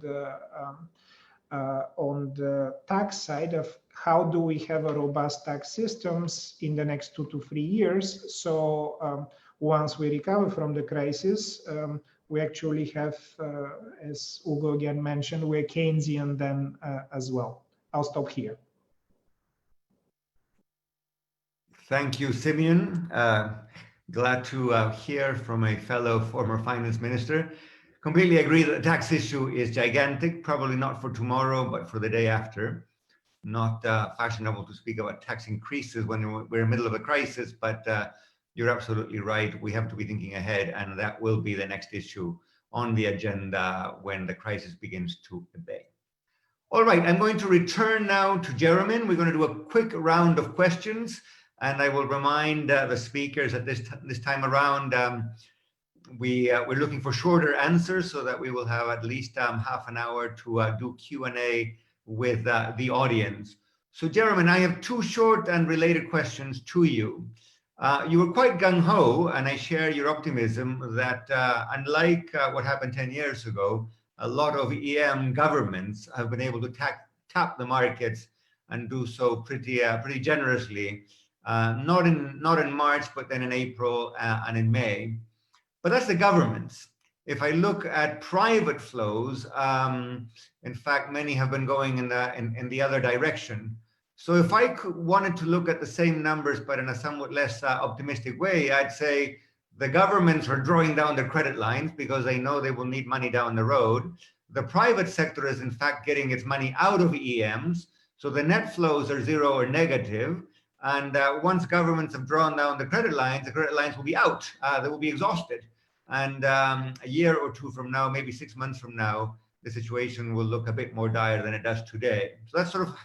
the tax side of how do we have a robust tax systems in the next 2 to 3 years. So once we recover from the crisis, we actually have, as Ugo again mentioned, we're Keynesian then as well. I'll stop here. Thank you, Simeon. Glad to hear from a fellow former finance minister. Completely agree that the tax issue is gigantic, probably not for tomorrow, but for the day after. Not fashionable to speak about tax increases when we're in the middle of a crisis, but you're absolutely right. We have to be thinking ahead, and that will be the next issue on the agenda when the crisis begins to abate. All right, I'm going to return now to Jeromin. We're going to do a quick round of questions, and I will remind the speakers that this time around, we're looking for shorter answers so that we will have at least half an hour to do Q&A with the audience. So Jeromin, I have 2 short and related questions to you. You were quite gung-ho, and I share your optimism that unlike what happened 10 years ago, a lot of EM governments have been able to tap the markets and do so pretty generously, not in March, but then in April and in May. But that's the governments. If I look at private flows, in fact, many have been going in the other direction. So if I wanted to look at the same numbers, but in a somewhat less optimistic way, I'd say the governments are drawing down their credit lines because they know they will need money down the road. The private sector is in fact getting its money out of EMs. So the net flows are 0 or negative. And once governments have drawn down the credit lines will be out. They will be exhausted. And a year or 2 from now, maybe 6 months from now, the situation will look a bit more dire than it does today. So that's sort of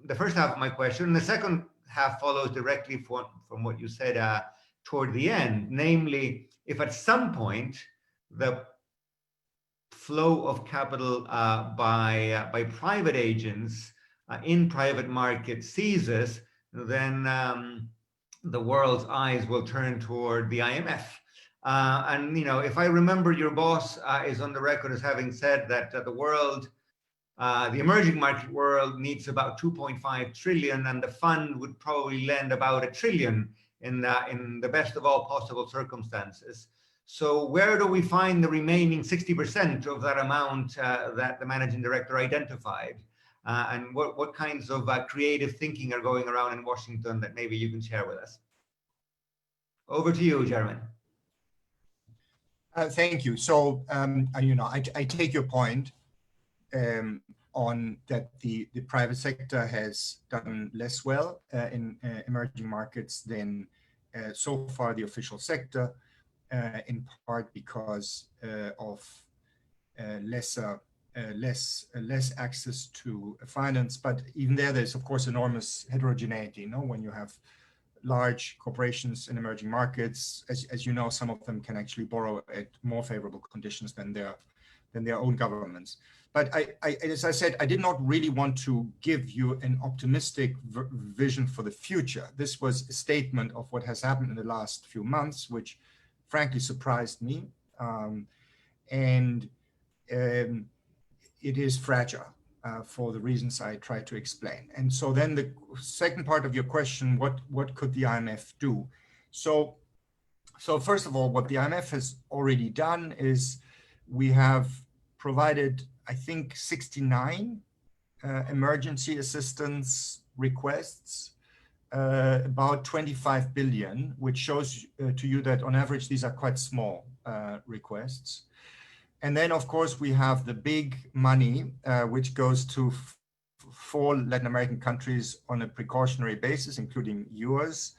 the first half of my question. And the second half follows directly from what you said toward the end, namely, if at some point the flow of capital by private agents in private markets ceases, then the world's eyes will turn toward the IMF. And if I remember, your boss is on the record as having said that the world, the emerging market world, needs about 2.5 trillion, and the fund would probably lend about $1 trillion in the best of all possible circumstances. So where do we find the remaining 60% of that amount that the managing director identified? And what kinds of creative thinking are going around in Washington that maybe you can share with us? Over to you, Jeromin. Thank you. So, I take your point on that the private sector has done less well in emerging markets than so far the official sector, in part because of less access to finance. But even there's of course enormous heterogeneity. When you have large corporations in emerging markets, as you know, some of them can actually borrow at more favorable conditions than their own governments. But as I said, I did not really want to give you an optimistic vision for the future. This was a statement of what has happened in the last few months, which frankly surprised me. And it is fragile for the reasons I tried to explain. And so then the second part of your question, what could the IMF do? So first of all, what the IMF has already done is we have provided I think, 69 emergency assistance requests, about 25 billion, which shows to you that on average, these are quite small requests. And then, of course, we have the big money, which goes to 4 Latin American countries on a precautionary basis, including yours,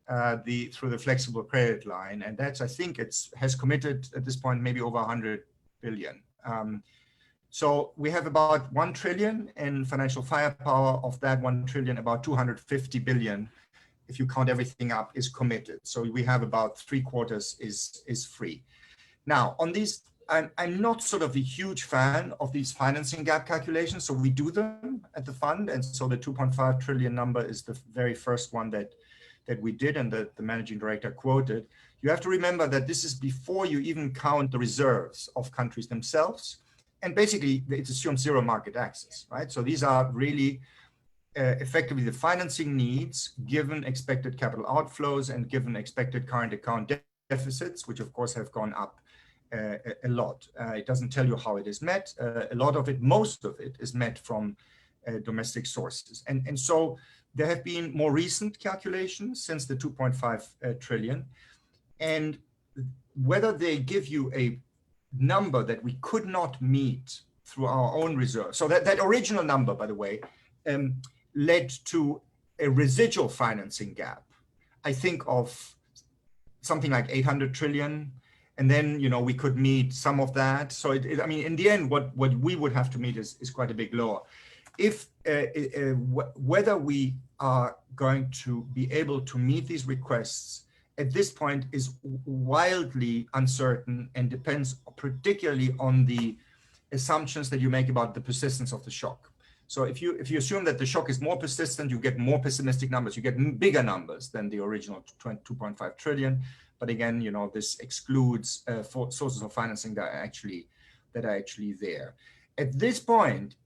through the flexible credit line. And that's, I think, has committed at this point, maybe over 100 billion. So we have about 1 trillion in financial firepower. Of that 1 trillion, about 250 billion, if you count everything up, is committed. So we have about 3/4 is free. Now, on these, I'm not sort of a huge fan of these financing gap calculations. So we do them at the fund. And so the 2.5 trillion number is the very first one that we did and that the managing director quoted. You have to remember that this is before you even count the reserves of countries themselves. And basically, it assumes zero market access, right? So these are really effectively the financing needs given expected capital outflows and given expected current account deficits, which of course have gone up a lot. It doesn't tell you how it is met. A lot of it, most of it, is met from domestic sources. And so there have been more recent calculations since the 2.5 trillion. And whether they give you a number that we could not meet through our own reserves. So that original number, by the way, led to a residual financing gap, I think, of something like 800 trillion. And then, we could meet some of that. So, I mean, in the end, what we would have to meet is quite a big lower. If whether we are going to be able to meet these requests at this point is wildly uncertain and depends particularly on the assumptions that you make about the persistence of the shock. So if you assume that the shock is more persistent, you get more pessimistic numbers, you get bigger numbers than the original 2.5 trillion. But again, this excludes sources of financing that are actually there. At this point,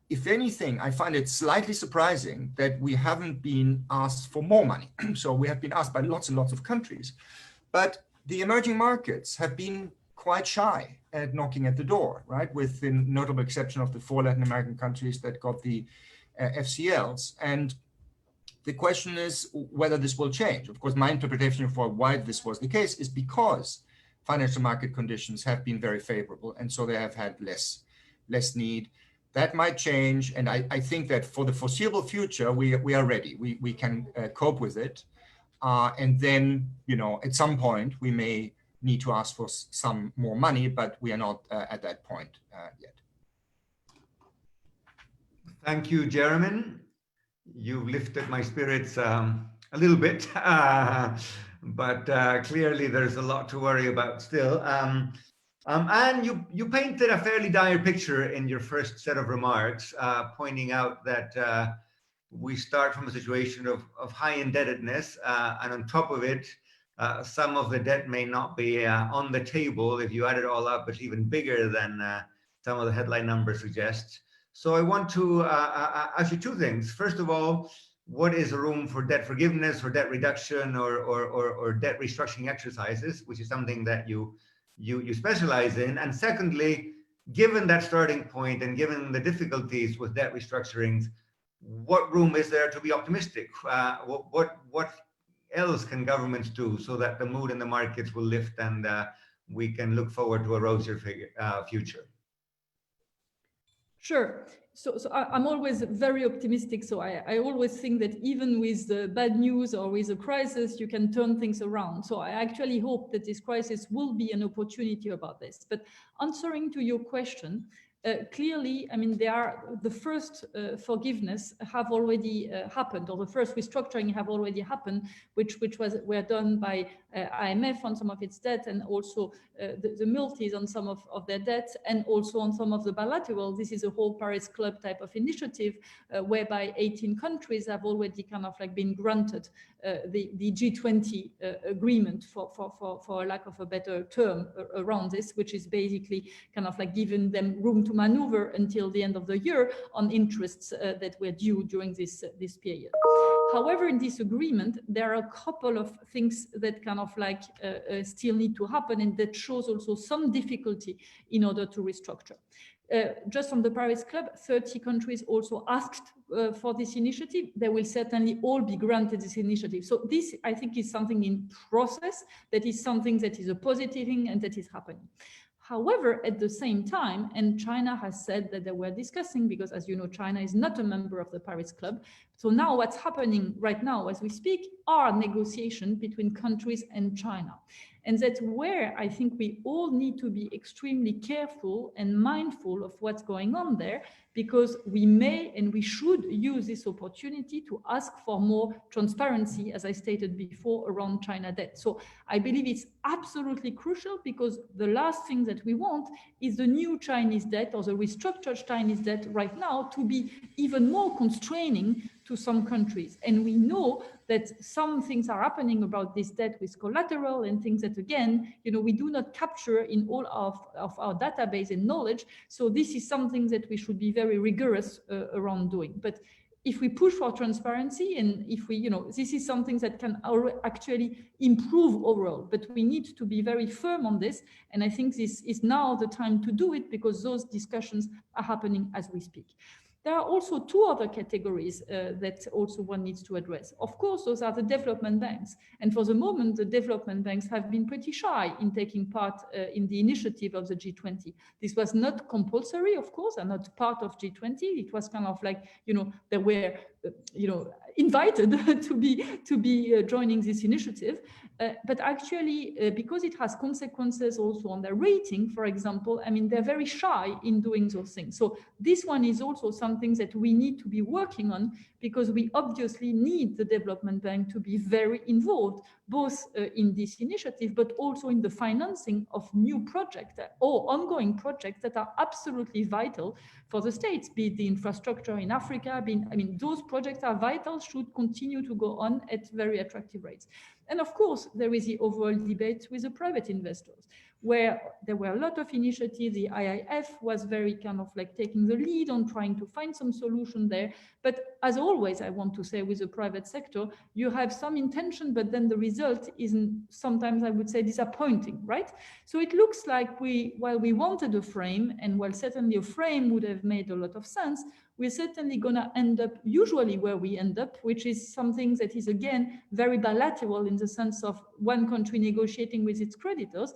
if anything, I find it slightly surprising that we haven't been asked for more money. So we have been asked by lots and lots of countries, but the emerging markets have been quite shy at knocking at the door, right? With the notable exception of the 4 Latin American countries that got the FCLs. And the question is whether this will change. Of course, my interpretation for why this was the case is because financial market conditions have been very favorable, and so they have had less need. That might change, and I think that for the foreseeable future, we are ready. We can cope with it, and then at some point we may need to ask for some more money, but we are not at that point yet. Thank you, Jeromin. You've lifted my spirits a little bit, but clearly there's a lot to worry about still. And you painted a fairly dire picture in your first set of remarks, pointing out that we start from a situation of high indebtedness, and on top of it, some of the debt may not be on the table. If you add it all up, it's even bigger than some of the headline numbers suggest. So I want to ask you 2 things. First of all, what is the room for debt forgiveness or debt reduction or debt restructuring exercises, which is something that you specialize in? And secondly, given that starting point and given the difficulties with debt restructurings, what room is there to be optimistic? What else can governments do so that the mood in the markets will lift and we can look forward to a rosier future? Sure. So I'm always very optimistic. So I always think that even with the bad news or with a crisis, you can turn things around. So I actually hope that this crisis will be an opportunity about this. But answering to your question, clearly, I mean, the first forgiveness have already happened, or the first restructuring have already happened, which were done by IMF on some of its debt, and also the multis on some of their debt, and also on some of the bilateral. This is a whole Paris Club type of initiative, whereby 18 countries have already kind of like been granted the G20 agreement for lack of a better term around this, which is basically kind of like giving them room to maneuver until the end of the year on interests that were due during this period. However, in this agreement, there are a couple of things that kind of like still need to happen, and that shows also some difficulty in order to restructure. just on the Paris Club, 30 countries also asked for this initiative. They will certainly all be granted this initiative. So this, I think, is something in process, that is something that is a positive thing and that is happening. However, at the same time, and China has said that they were discussing, because as you know, China is not a member of the Paris Club. So now what's happening right now as we speak are negotiations between countries and China. And that's where I think we all need to be extremely careful and mindful of what's going on there, because we may and we should use this opportunity to ask for more transparency, as I stated before, around China debt. So I believe it's absolutely crucial, because the last thing that we want is the new Chinese debt or the restructured Chinese debt right now to be even more constraining to some countries. And we know that some things are happening about this debt with collateral and things that, again, you know, we do not capture in all of our database and knowledge. So this is something that we should be very rigorous around doing. But if we push for transparency, and if we, you know, this is something that can actually improve overall, but we need to be very firm on this. And I think this is now the time to do it, because those discussions are happening as we speak. There are also two other categories that also one needs to address. Of course, those are the development banks. And for the moment, the development banks have been pretty shy in taking part in the initiative of the G20. This was not compulsory, of course, and not part of G20. It was kind of like, you know, they were, you know, invited to be joining this initiative. But actually, because it has consequences also on their rating, for example, I mean, they're very shy in doing those things. So this one is also something that we need to be working on, because we obviously need the development bank to be very involved, both in this initiative, but also in the financing of new projects or ongoing projects that are absolutely vital for the states, be it the infrastructure in Africa. I mean, those projects are vital, should continue to go on at very attractive rates. And of course, there is the overall debate with the private investors, where there were a lot of initiatives. The IIF was very kind of like taking the lead on trying to find some solution there. But as always, I want to say, with the private sector, you have some intention, but then the result isn't, sometimes I would say, disappointing, right? So it looks like while we wanted a frame, and while certainly a frame would have made a lot of sense, we're certainly going to end up usually where we end up, which is something that is, again, very bilateral in the sense of one country negotiating with its creditors,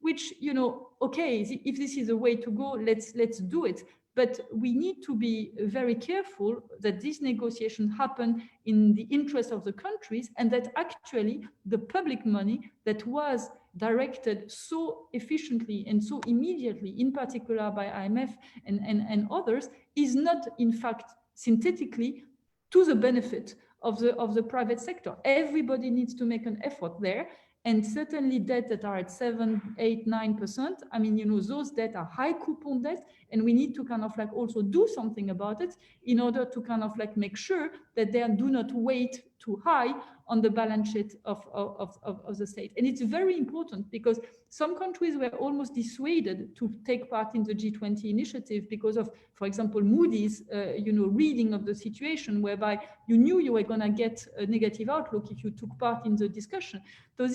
which, you know, okay, if this is a way to go, let's do it. But we need to be very careful that these negotiations happen in the interest of the countries, and that actually the public money that was directed so efficiently and so immediately, in particular by IMF and others, is not in fact synthetically to the benefit of the private sector. Everybody needs to make an effort there. And certainly debt that are at 7%, 8%, 9%. I mean, you know, those debt are high coupon debt, and we need to kind of like also do something about it in order to kind of like make sure that they do not weight too high on the balance sheet of the state. And it's very important, because some countries were almost dissuaded to take part in the G20 initiative because of, for example, Moody's, you know, reading of the situation, whereby you knew you were going to get a negative outlook if you took part in the discussion. So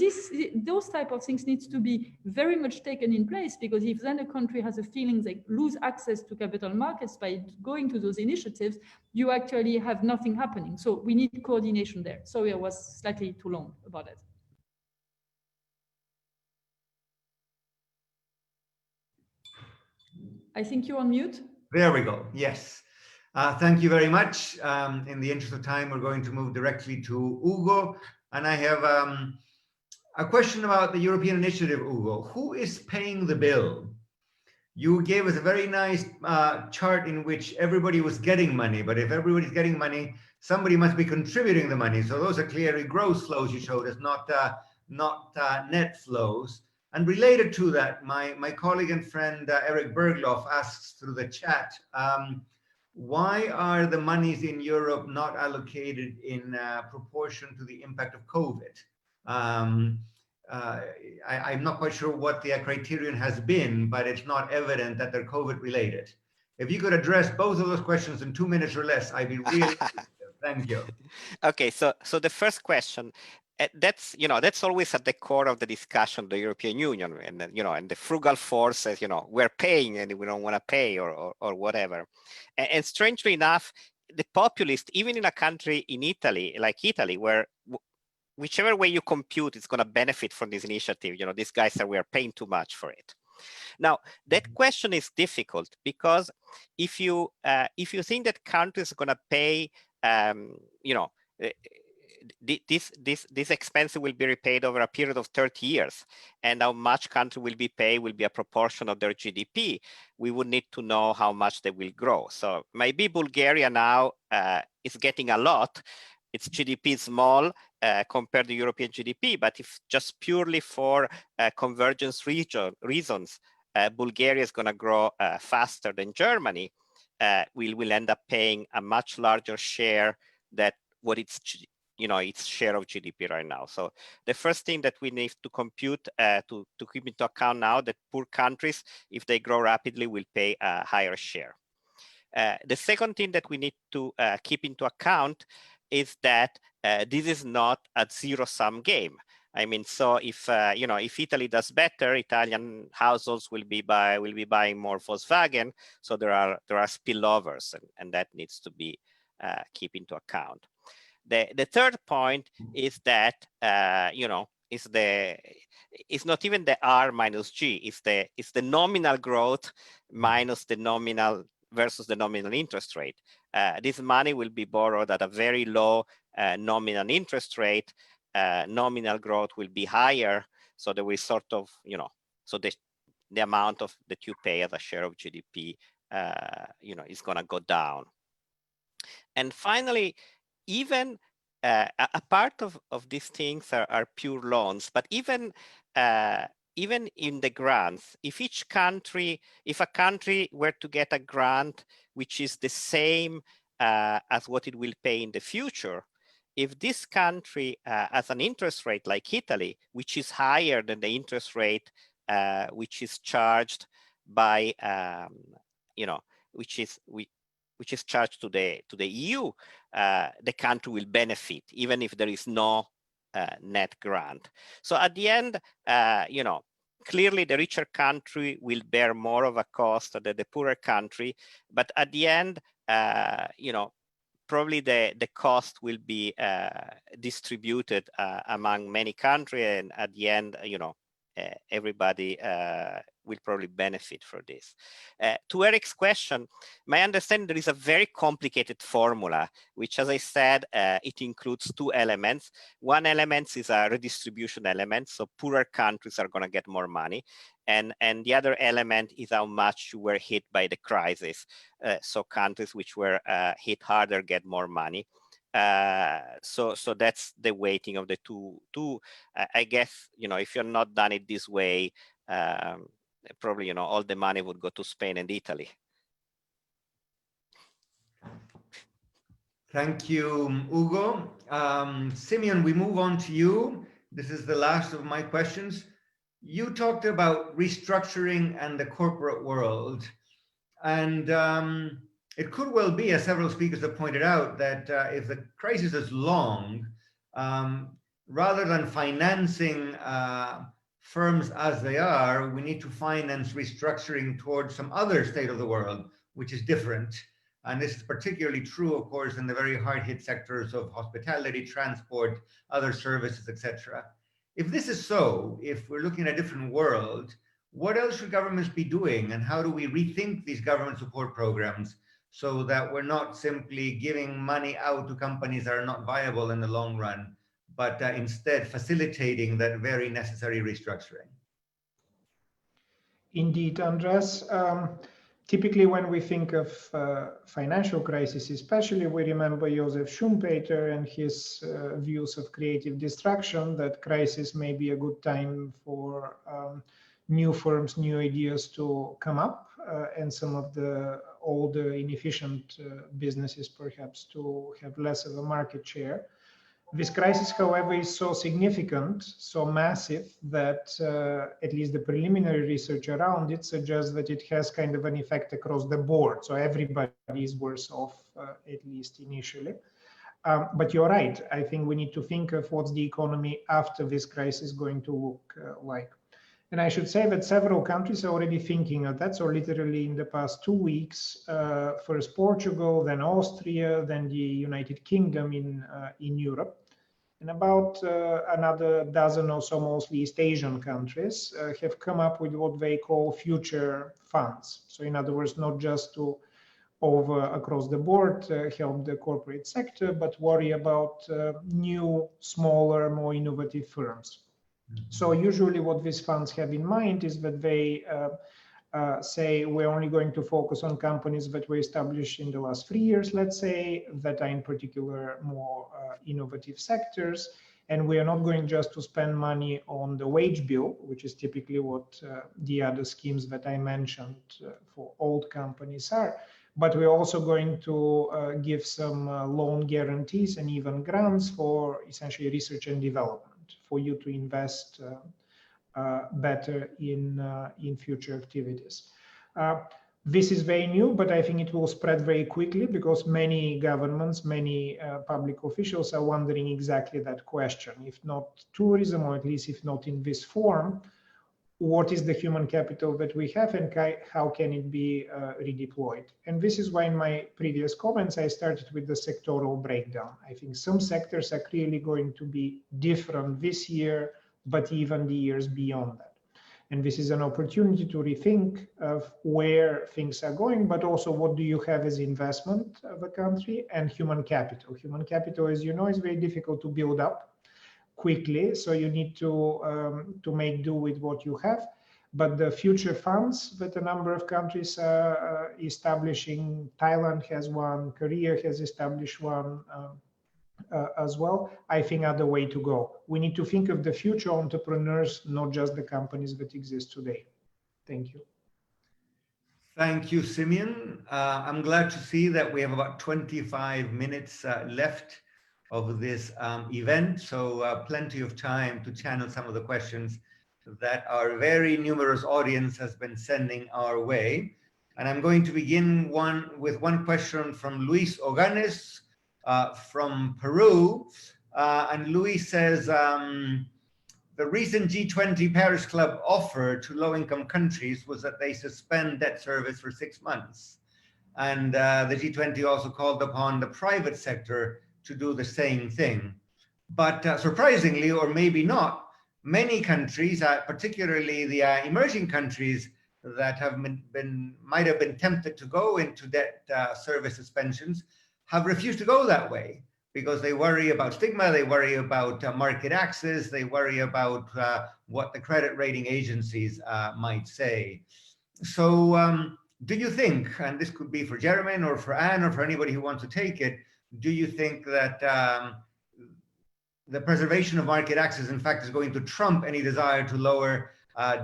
those type of things needs to be very much taken in place, because if then a country has a feeling they lose access to capital markets by going to those initiatives, you actually have nothing happening. So we need coordination there. Sorry, I was slightly too long about it. I think you're on mute. There we go. Yes. Thank you very much. In the interest of time, we're going to move directly to Ugo. And I have a question about the European initiative, Ugo. Who is paying the bill? You gave us a very nice chart in which everybody was getting money, but if everybody's getting money, somebody must be contributing the money. So those are clearly gross flows you showed us, not net flows. And related to that, my colleague and friend Eric Bergloff asks through the chat, why are the monies in Europe not allocated in proportion to the impact of COVID? I'm not quite sure what the criterion has been, but it's not evident that they're COVID related. If you could address both of those questions in 2 minutes or less, I'd be really thank you. Okay, so the first question, that's, that's always at the core of the discussion of the European Union, and and the frugal force says, we're paying and we don't want to pay or whatever. And strangely enough, the populist, even in a country in Italy, like Italy, where whichever way you compute, it's going to benefit from this initiative. These guys say we are paying too much for it. Now, that question is difficult because if you think that countries are going to pay, this expense will be repaid over a period of 30 years, and how much country will be paid will be a proportion of their GDP. We would need to know how much they will grow. So maybe Bulgaria now is getting a lot. Its GDP is small compared to European GDP, but if just purely for convergence reasons, Bulgaria is going to grow faster than Germany, we will end up paying a much larger share than what its share of GDP right now. So the first thing that we need to compute to keep into account now that poor countries, if they grow rapidly, will pay a higher share. The second thing that we need to keep into account is that this is not a zero-sum game. I mean, so if if Italy does better, Italian households will be buying more Volkswagen. So there are spillovers, and that needs to be keep into account. The third point is that it's not even the R minus G. It's the nominal growth minus the nominal versus the nominal interest rate. This money will be borrowed at a very low nominal interest rate. Nominal growth will be higher, so there will sort of, so the amount of that you pay as a share of GDP, is going to go down. And finally, even a part of these things are pure loans, but even in the grants, if a country were to get a grant which is the same as what it will pay in the future, if this country has an interest rate like Italy, which is higher than the interest rate which is charged by, which is charged to the EU, the country will benefit, even if there is no net grant. So at the end, clearly the richer country will bear more of a cost than the poorer country, but at the end, probably the cost will be distributed among many countries, and at the end, everybody will probably benefit from this. To Eric's question, my understanding, there is a very complicated formula, which, as I said, it includes two elements. One element is a redistribution element, so poorer countries are going to get more money. And the other element is how much you were hit by the crisis. So countries which were hit harder get more money. So that's the weighting of the two. I guess, if you're not done it this way, probably, all the money would go to Spain and Italy. Thank you, Ugo. Simeon, we move on to you. This is the last of my questions. You talked about restructuring and the corporate world. And it could well be, as several speakers have pointed out, that if the crisis is long, rather than financing firms as they are, we need to finance restructuring towards some other state of the world, which is different. And this is particularly true, of course, in the very hard-hit sectors of hospitality, transport, other services, etc. If this is so, if we're looking at a different world, what else should governments be doing, and how do we rethink these government support programs so that we're not simply giving money out to companies that are not viable in the long run, but instead facilitating that very necessary restructuring? Indeed, Andrés. Typically, when we think of financial crisis, especially, we remember Joseph Schumpeter and his views of creative destruction, that crisis may be a good time for new firms, new ideas to come up, and some of the older, inefficient businesses perhaps to have less of a market share. This crisis, however, is so significant, so massive, that at least the preliminary research around it suggests that it has kind of an effect across the board. So everybody is worse off, at least initially. But you're right. I think we need to think of what's the economy after this crisis going to look like. And I should say that several countries are already thinking of that. So literally in the past 2 weeks, first Portugal, then Austria, then the United Kingdom in Europe, and about another dozen or so mostly East Asian countries have come up with what they call future funds. So in other words, not just to across the board help the corporate sector, but worry about new, smaller, more innovative firms. So usually what these funds have in mind is that they say we're only going to focus on companies that were established in the last 3 years, let's say, that are in particular more innovative sectors. And we are not going just to spend money on the wage bill, which is typically what the other schemes that I mentioned for old companies are, but we're also going to give some loan guarantees and even grants for essentially research and development, for you to invest better in future activities. This is very new, but I think it will spread very quickly because many governments, many public officials are wondering exactly that question. If not tourism, or at least if not in this form, what is the human capital that we have and how can it be redeployed? And this is why in my previous comments, I started with the sectoral breakdown. I think some sectors are clearly going to be different this year, but even the years beyond that. And this is an opportunity to rethink of where things are going, but also what do you have as investment of a country and human capital. Human capital, as you know, is very difficult to build up quickly, so you need to make do with what you have. But the future funds that a number of countries are establishing, Thailand has one, Korea has established one as well, I think are the way to go. We need to think of the future entrepreneurs, not just the companies that exist today. Thank you. Thank you, Simeon. I'm glad to see that we have about 25 minutes left of this event, so plenty of time to channel some of the questions that our very numerous audience has been sending our way. And I'm going to begin with one question from Luis Oganes from Peru. And Luis says, the recent G20 Paris Club offer to low-income countries was that they suspend debt service for 6 months. And the G20 also called upon the private sector to do the same thing. But surprisingly, or maybe not, many countries, particularly the emerging countries that might have been tempted to go into debt service suspensions, have refused to go that way because they worry about stigma, they worry about market access, they worry about what the credit rating agencies might say. So do you think, and this could be for Jeromin or for Anne or for anybody who wants to take it, do you think that the preservation of market access, in fact, is going to trump any desire to lower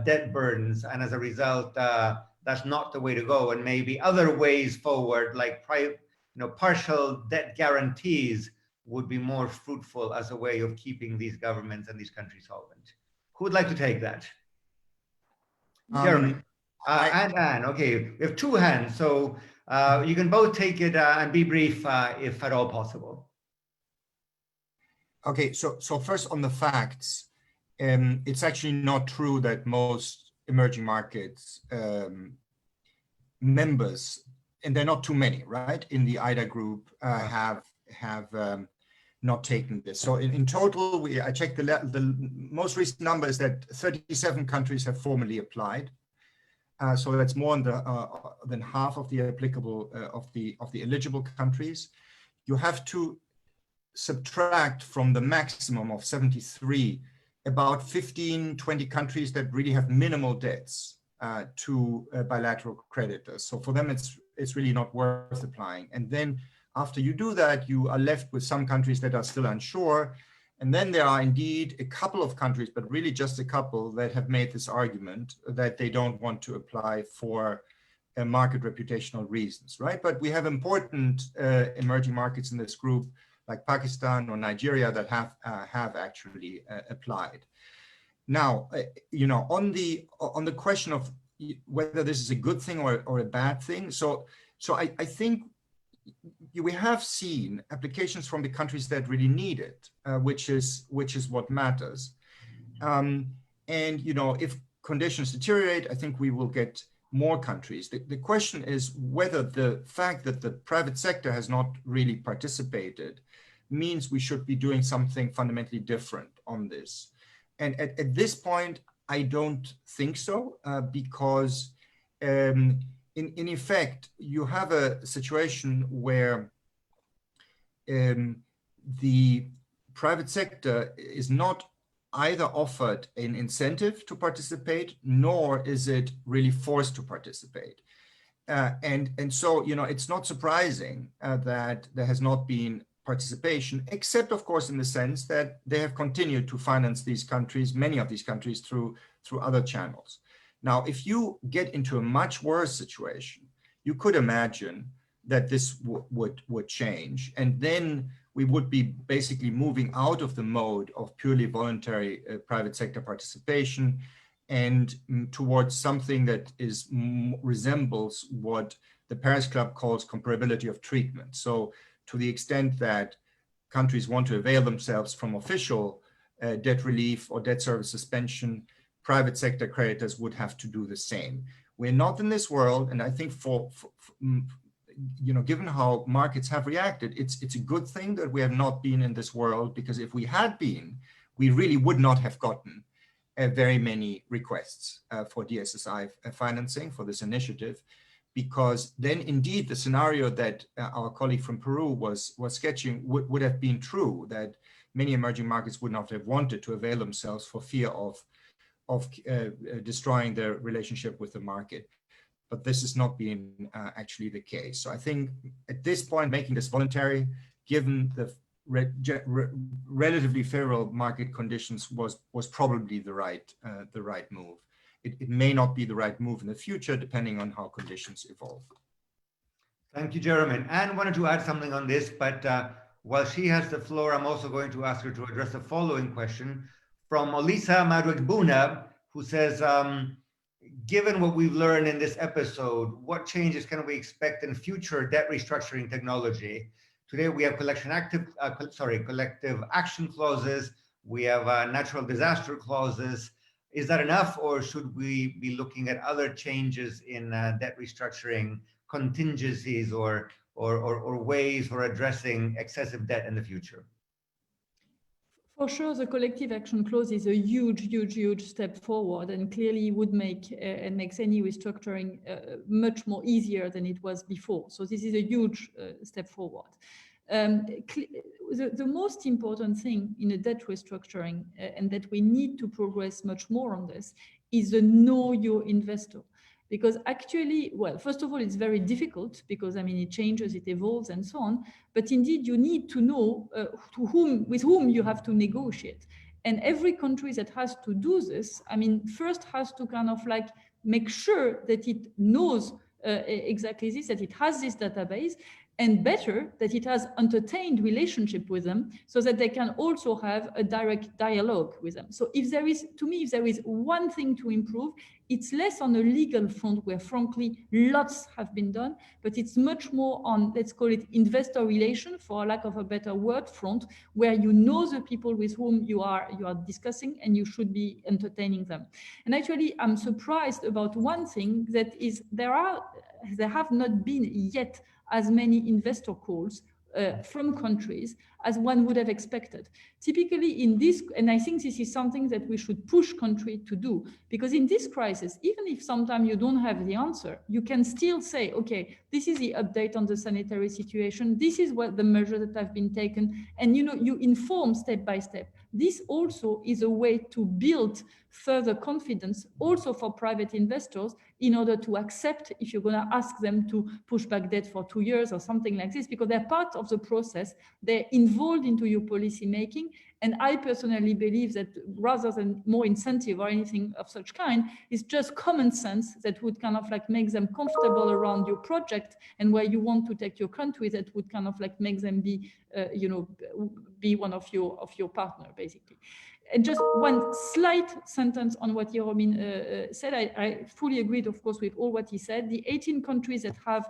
debt burdens, and as a result, that's not the way to go, and maybe other ways forward, like partial debt guarantees, would be more fruitful as a way of keeping these governments and these countries solvent? Who would like to take that? Jeromin. And Anne. Okay, we have two hands, so you can both take it and be brief if at all possible. Okay, so first on the facts, it's actually not true that most emerging markets members, and they're not too many, right, in the IDA group have not taken this. So in total, I checked the most recent number is that 37 countries have formally applied. So that's more than half of the applicable of the eligible countries. You have to subtract from the maximum of 73 about 15-20 countries that really have minimal debts to bilateral creditors. So for them, it's really not worth applying. And then after you do that, you are left with some countries that are still unsure. And then there are indeed a couple of countries, but really just a couple, that have made this argument that they don't want to apply for market reputational reasons, right? But we have important emerging markets in this group, like Pakistan or Nigeria, that have actually applied. Now, on the question of whether this is a good thing or a bad thing, so I think we have seen applications from the countries that really need it, which is what matters. And if conditions deteriorate, I think we will get more countries. The question is whether the fact that the private sector has not really participated means we should be doing something fundamentally different on this. And at this point, I don't think so, because in effect, you have a situation where the private sector is not either offered an incentive to participate, nor is it really forced to participate. And so, it's not surprising that there has not been participation, except of course in the sense that they have continued to finance these countries, many of these countries, through other channels. Now, if you get into a much worse situation, you could imagine that this would change, and then we would be basically moving out of the mode of purely voluntary private sector participation and towards something that resembles what the Paris Club calls comparability of treatment. So to the extent that countries want to avail themselves from official debt relief or debt service suspension, private sector creditors would have to do the same. We're not in this world, and I think given how markets have reacted, it's a good thing that we have not been in this world, because if we had been, we really would not have gotten very many requests for DSSI financing for this initiative, because then indeed the scenario that our colleague from Peru was sketching would have been true, that many emerging markets would not have wanted to avail themselves for fear of destroying their relationship with the market. But this has not been actually the case. So I think at this point, making this voluntary, given the relatively favorable market conditions, was probably the right move. It may not be the right move in the future, depending on how conditions evolve. Thank you, Jeromin. Anne wanted to add something on this, but while she has the floor, I'm also going to ask her to address the following question from Olisa Madwegbuna, who says, given what we've learned in this episode, what changes can we expect in future debt restructuring technology? Today, we have collective action clauses. We have natural disaster clauses. Is that enough, or should we be looking at other changes in debt restructuring contingencies or ways for addressing excessive debt in the future? For sure, the collective action clause is a huge step forward, and clearly would make and makes any restructuring much more easier than it was before. So this is a huge step forward. The most important thing in a debt restructuring, and that we need to progress much more on this, is the know your investor. Because actually, well, first of all, it's very difficult because, I mean, it changes, it evolves and so on. But indeed, you need to know with whom you have to negotiate. And every country that has to do this, I mean, first has to kind of like make sure that it knows exactly this, that it has this database, and better, that it has entertained relationship with them so that they can also have a direct dialogue with them. So if there is, to me, if there is one thing to improve, it's less on a legal front where frankly lots have been done, but it's much more on, let's call it investor relation, for lack of a better word, front, where you know the people with whom you are discussing and you should be entertaining them. And actually, I'm surprised about one thing, that is there have not been yet as many investor calls from countries as one would have expected. Typically in this, and I think this is something that we should push countries to do, because in this crisis, even if sometimes you don't have the answer, you can still say, okay, this is the update on the sanitary situation, this is what the measures that have been taken, and you inform step by step. This also is a way to build further confidence also for private investors, in order to accept if you're going to ask them to push back debt for 2 years or something like this, because they're part of the process, they're involved into your policy making. And I personally believe that rather than more incentive or anything of such kind, it's just common sense that would kind of like make them comfortable around your project and where you want to take your country, that would kind of like make them be, be one of your partner, basically. And just one slight sentence on what Jeromin said. I fully agreed, of course, with all what he said. The 18 countries that have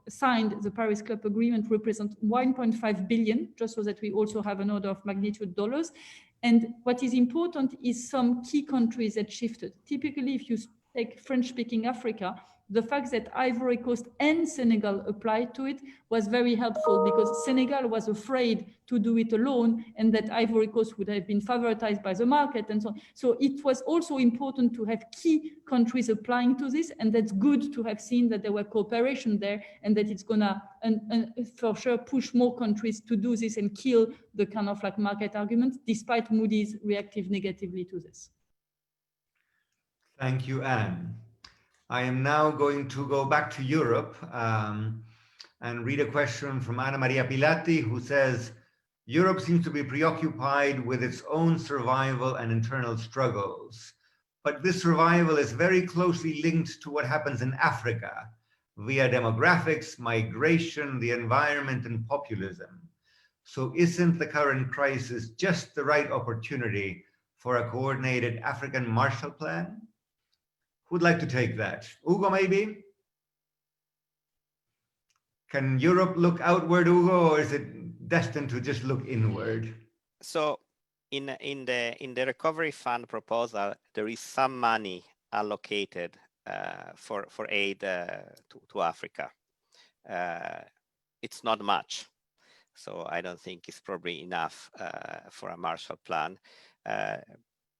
signed the Paris Club Agreement represent 1.5 billion, just so that we also have an order of magnitude dollars. And what is important is some key countries that shifted. Typically, if you take French-speaking Africa, the fact that Ivory Coast and Senegal applied to it was very helpful, because Senegal was afraid to do it alone and that Ivory Coast would have been favoritized by the market and so on. So it was also important to have key countries applying to this, and that's good to have seen that there were cooperation there, and that it's gonna for sure push more countries to do this and kill the kind of like market argument, despite Moody's reactive negatively to this. Thank you, Anne. I am now going to go back to Europe and read a question from Ana Maria Pilati, who says, Europe seems to be preoccupied with its own survival and internal struggles, but this survival is very closely linked to what happens in Africa via demographics, migration, the environment, and populism. So isn't the current crisis just the right opportunity for a coordinated African Marshall Plan? Who'd like to take that? Ugo, maybe? Can Europe look outward, Ugo, or is it destined to just look inward? So in the recovery fund proposal, there is some money allocated for aid to Africa. It's not much, so I don't think it's probably enough for a Marshall Plan.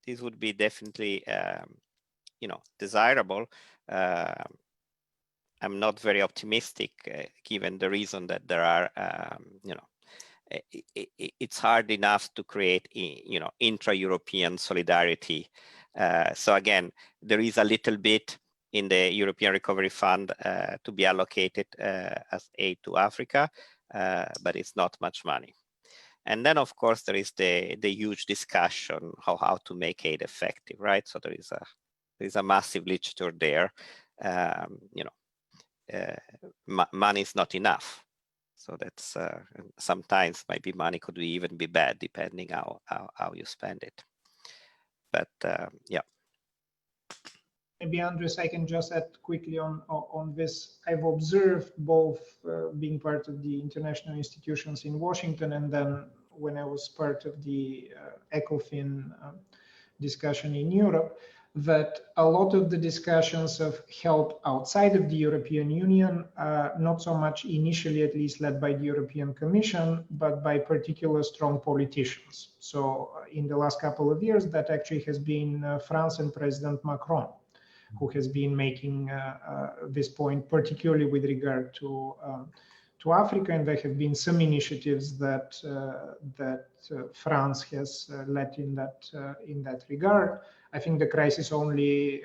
This would be definitely desirable. I'm not very optimistic, given the reason that there are, it's hard enough to create, intra-European solidarity. So again, there is a little bit in the European Recovery Fund to be allocated as aid to Africa, but it's not much money. And then, of course, there is the huge discussion how to make aid effective, right? So there is a massive literature there. Money is not enough. So that's sometimes maybe money could even be bad depending how you spend it. But yeah. Maybe Andrés, I can just add quickly on this. I've observed both being part of the international institutions in Washington, and then when I was part of the ECOFIN discussion in Europe, that a lot of the discussions of help outside of the European Union are not so much initially, at least, led by the European Commission, but by particular strong politicians. So in the last couple of years, that actually has been France and President Macron, who has been making this point, particularly with regard to Africa, and there have been some initiatives that France has led in that regard. I think the crisis only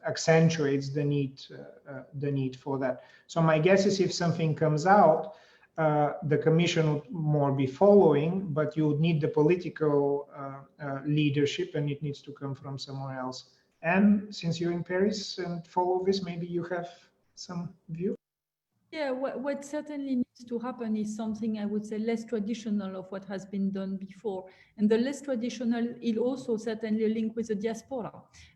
accentuates the need for that. So my guess is if something comes out, the Commission would more be following, but you would need the political leadership, and it needs to come from somewhere else. And since you're in Paris and follow this, maybe you have some view? Yeah, what certainly needs to happen is something, I would say, less traditional of what has been done before. And the less traditional is also certainly a link with the diaspora.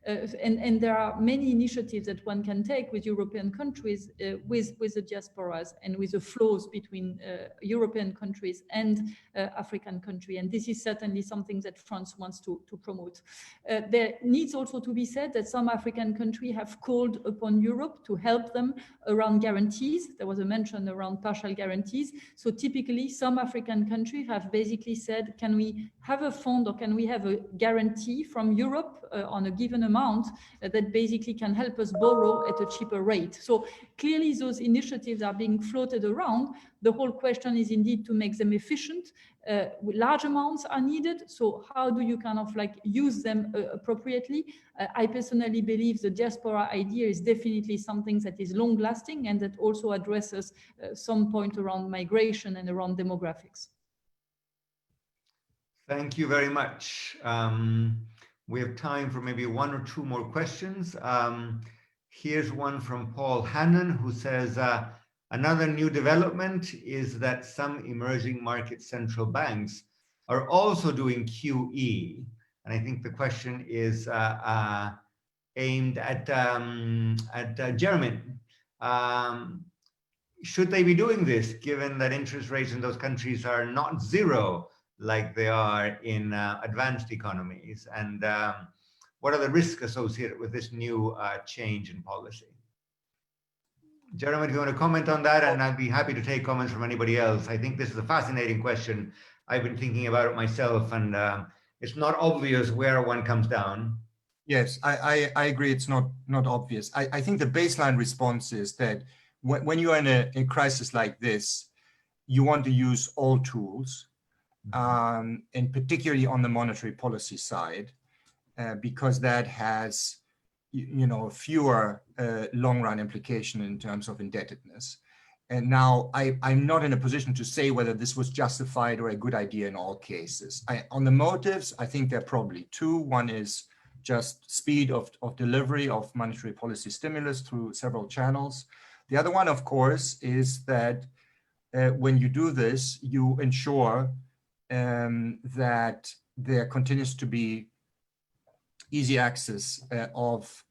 And there are many initiatives that one can take with European countries, with the diasporas and with the flows between European countries and African countries. And this is certainly something that France wants to promote. There needs also to be said that some African countries have called upon Europe to help them around guarantees. There was a mention around partial guarantees. So typically some African countries have basically said, can we have a fund or can we have a guarantee from Europe on a given amount that basically can help us borrow at a cheaper rate? So clearly those initiatives are being floated around. The whole question is indeed to make them efficient. Large amounts are needed. So how do you kind of like use them appropriately? I personally believe the diaspora idea is definitely something that is long lasting and that also addresses some point around migration and around demographics. Thank you very much. We have time for maybe one or two more questions. Here's one from Paul Hannon, who says, another new development is that some emerging market central banks are also doing QE. And I think the question is aimed at Jeromin. should they be doing this, given that interest rates in those countries are not zero like they are in advanced economies? And what are the risks associated with this new change in policy? Jeromin, if you want to comment on that, and I'd be happy to take comments from anybody else. I think this is a fascinating question. I've been thinking about it myself, and it's not obvious where one comes down. Yes, I agree. It's not obvious. I think the baseline response is that when you are in a crisis like this, you want to use all tools, and particularly on the monetary policy side, because that has, fewer long-run implication in terms of indebtedness. And now I'm not in a position to say whether this was justified or a good idea in all cases. On the motives, I think there are probably two. One is just speed of delivery of monetary policy stimulus through several channels. The other one, of course, is that when you do this, you ensure that there continues to be easy access of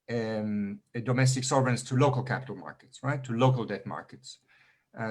domestic sovereigns to local capital markets, right? To local debt markets.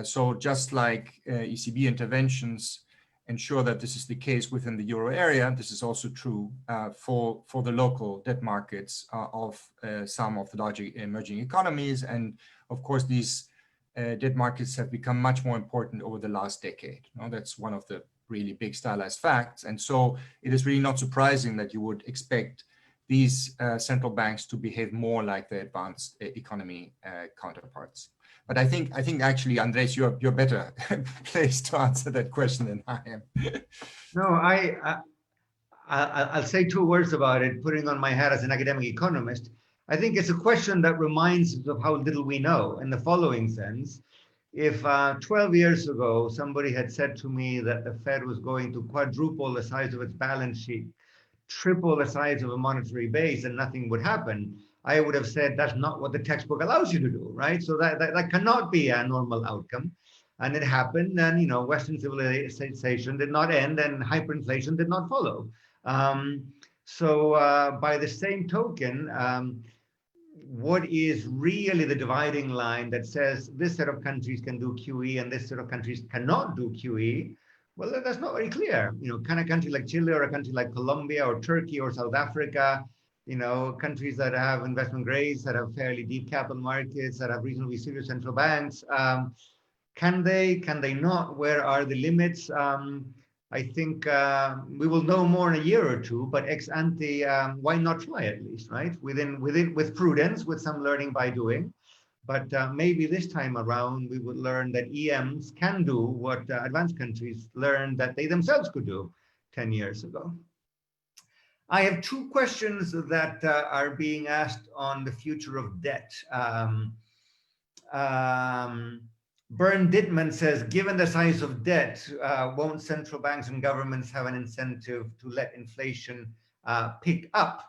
So just like ECB interventions ensure that this is the case within the euro area, this is also true for the local debt markets of some of the larger emerging economies. And of course, these debt markets have become much more important over the last decade. That's one of the really big stylized facts. And so it is really not surprising that you would expect these central banks to behave more like the advanced economy counterparts. But I think actually, Andrés, you're better placed to answer that question than I am. No, I'll say two words about it, putting on my hat as an academic economist. I think it's a question that reminds us of how little we know, in the following sense. If 12 years ago, somebody had said to me that the Fed was going to quadruple the size of its balance sheet, triple the size of a monetary base, and nothing would happen, I would have said that's not what the textbook allows you to do, right? So that cannot be a normal outcome. And it happened, and Western civilization did not end, and hyperinflation did not follow. So by the same token, what is really the dividing line that says this set of countries can do QE and this set of countries cannot do QE? Well, that's not very clear. Can a country like Chile or a country like Colombia or Turkey or South Africa, countries that have investment grades, that have fairly deep capital markets, that have reasonably serious central banks, can they not? Where are the limits? I think we will know more in a year or two, but ex ante, why not try at least, right? With prudence, with some learning by doing. But maybe this time around, we would learn that EMs can do what advanced countries learned that they themselves could do 10 years ago. I have two questions that are being asked on the future of debt. Bern Dittman says, given the size of debt, won't central banks and governments have an incentive to let inflation pick up?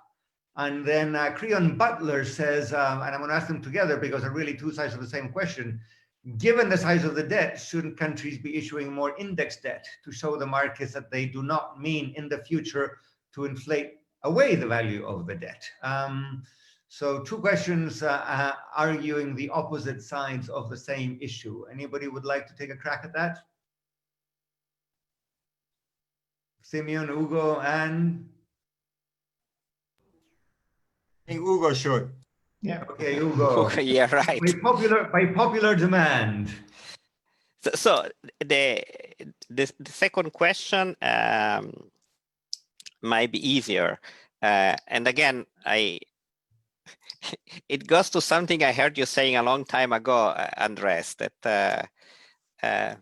And then Creon Butler says, and I'm going to ask them together because they're really two sides of the same question. Given the size of the debt, shouldn't countries be issuing more index debt to show the markets that they do not mean in the future to inflate away the value of the debt? So two questions arguing the opposite sides of the same issue. Anybody would like to take a crack at that? Simeon, Ugo, and? I think Ugo should. Yeah. Okay, Ugo. Yeah, right. By popular demand. So the second question might be easier. And again, it goes to something I heard you saying a long time ago, Andrés, that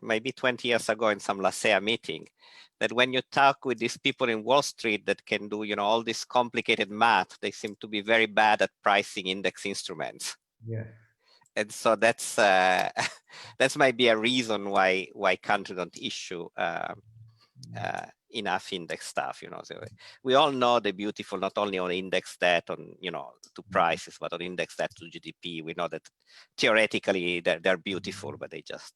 maybe 20 years ago in some LSE meeting, that when you talk with these people in Wall Street that can do, all this complicated math, they seem to be very bad at pricing index instruments. Yeah. And so that's that might be a reason why countries don't issue enough index stuff. So we all know the beautiful, not only on index debt on to prices, but on index debt to GDP. We know that theoretically they're beautiful, but they just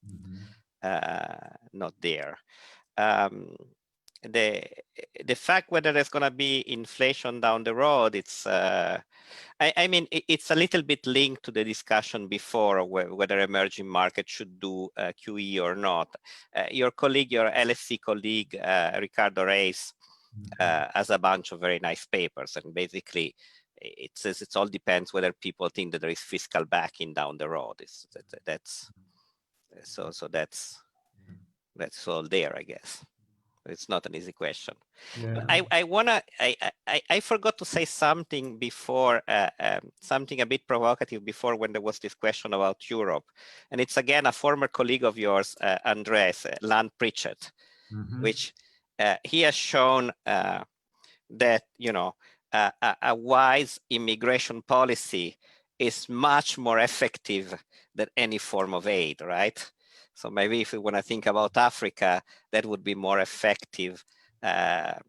not there. the fact whether there's going to be inflation down the road, it's I mean, it's a little bit linked to the discussion before whether emerging markets should do QE or not. Your colleague, your LSE colleague, Ricardo Reis, has a bunch of very nice papers, and basically it says it all depends whether people think that there is fiscal backing down the road. That's all there, I guess. It's not an easy question. Yeah. I forgot to say something before, something a bit provocative before, when there was this question about Europe, and it's again a former colleague of yours, Andrés, Land Pritchett, which he has shown that a wise immigration policy is much more effective than any form of aid, right? So maybe if we want to think about Africa, that would be more effective than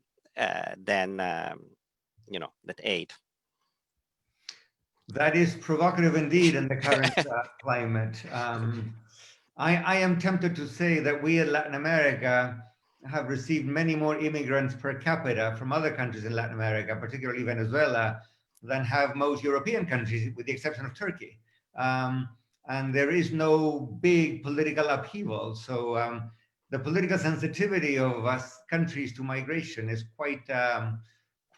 that aid. That is provocative indeed in the current climate. I am tempted to say that we in Latin America have received many more immigrants per capita from other countries in Latin America, particularly Venezuela, than have most European countries, with the exception of Turkey. And there is no big political upheaval. So the political sensitivity of us countries to migration is quite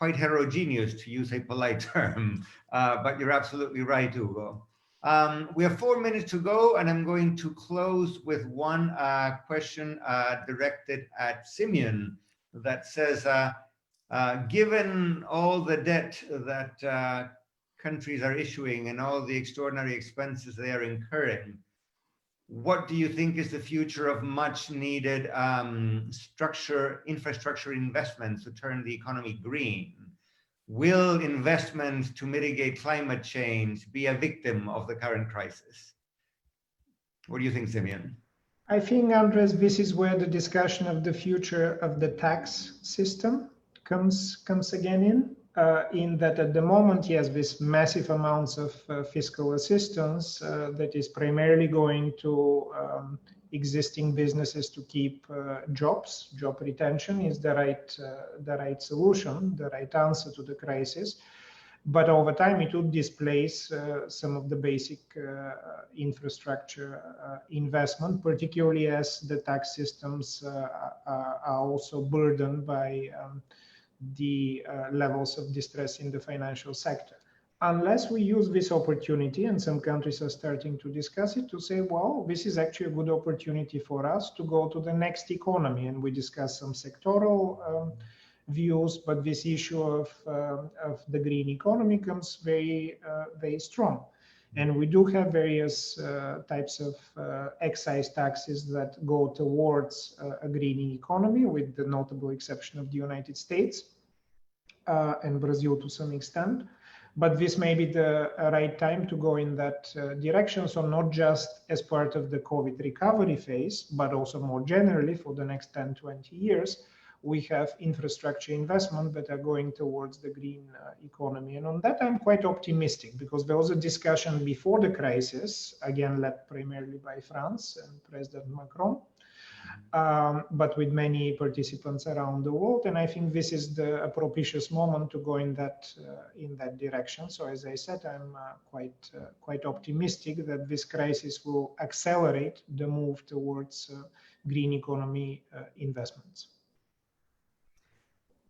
heterogeneous, to use a polite term. But you're absolutely right, Ugo. We have 4 minutes to go, and I'm going to close with one question directed at Simeon that says, given all the debt that countries are issuing and all the extraordinary expenses they are incurring, what do you think is the future of much needed infrastructure investments to turn the economy green? Will investments to mitigate climate change be a victim of the current crisis? What do you think, Simeon? I think, Andrés, this is where the discussion of the future of the tax system comes again in that at the moment, yes, this massive amounts of fiscal assistance that is primarily going to existing businesses to keep jobs. Job retention is the right solution, the right answer to the crisis. But over time, it would displace some of the basic infrastructure investment, particularly as the tax systems are also burdened by the levels of distress in the financial sector. Unless we use this opportunity, and some countries are starting to discuss it, to say, well, this is actually a good opportunity for us to go to the next economy. And we discuss some sectoral views, but this issue of the green economy comes very strong. And we do have various types of excise taxes that go towards a green economy, with the notable exception of the United States and Brazil to some extent. But this may be the right time to go in that direction. So not just as part of the COVID recovery phase, but also more generally for the next 10, 20 years, we have infrastructure investment that are going towards the green economy. And on that, I'm quite optimistic, because there was a discussion before the crisis, again, led primarily by France and President Macron, but with many participants around the world. And I think this is a propitious moment to go in that direction. So as I said, I'm quite optimistic that this crisis will accelerate the move towards green economy investments.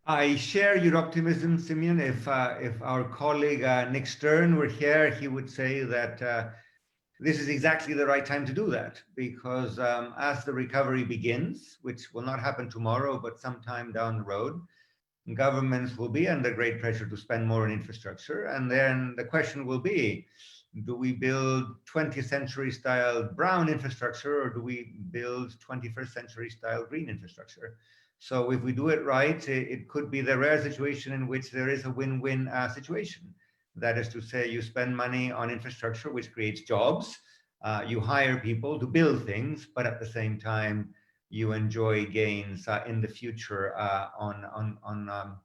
I share your optimism, Simeon. If our colleague Nick Stern were here, he would say that this is exactly the right time to do that, because as the recovery begins, which will not happen tomorrow, but sometime down the road, governments will be under great pressure to spend more on infrastructure. And then the question will be, do we build 20th century style brown infrastructure, or do we build 21st century style green infrastructure? So if we do it right, it could be the rare situation in which there is a win-win situation. That is to say, you spend money on infrastructure, which creates jobs. You hire people to build things, but at the same time, you enjoy gains in the future on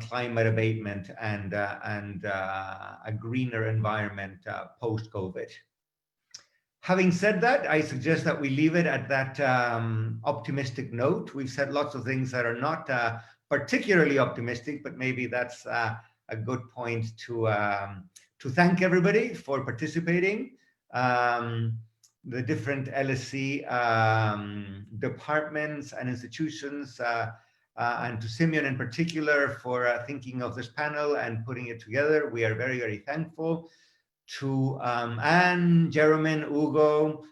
climate abatement and a greener environment post-COVID. Having said that, I suggest that we leave it at that optimistic note. We've said lots of things that are not particularly optimistic, but maybe that's a good point to thank everybody for participating. The different LSE departments and institutions, and to Simeon in particular for thinking of this panel and putting it together. We are very, very thankful. To Anne, Jeromin, Ugo,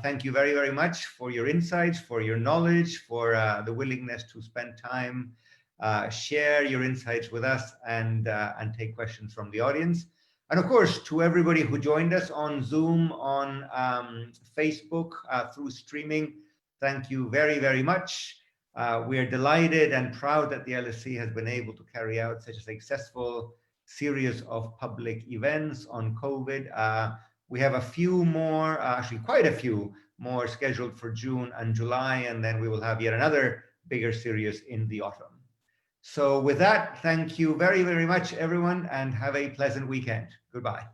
thank you very, very much for your insights, for your knowledge, for the willingness to spend time, share your insights with us, and take questions from the audience. And of course, to everybody who joined us on Zoom, on Facebook, through streaming, thank you very, very much. We are delighted and proud that the LSE has been able to carry out such a successful series of public events on COVID. We have a few more, actually quite a few more scheduled for June and July, and then we will have yet another bigger series in the autumn. So with that, thank you very, very much, everyone, and have a pleasant weekend. Goodbye.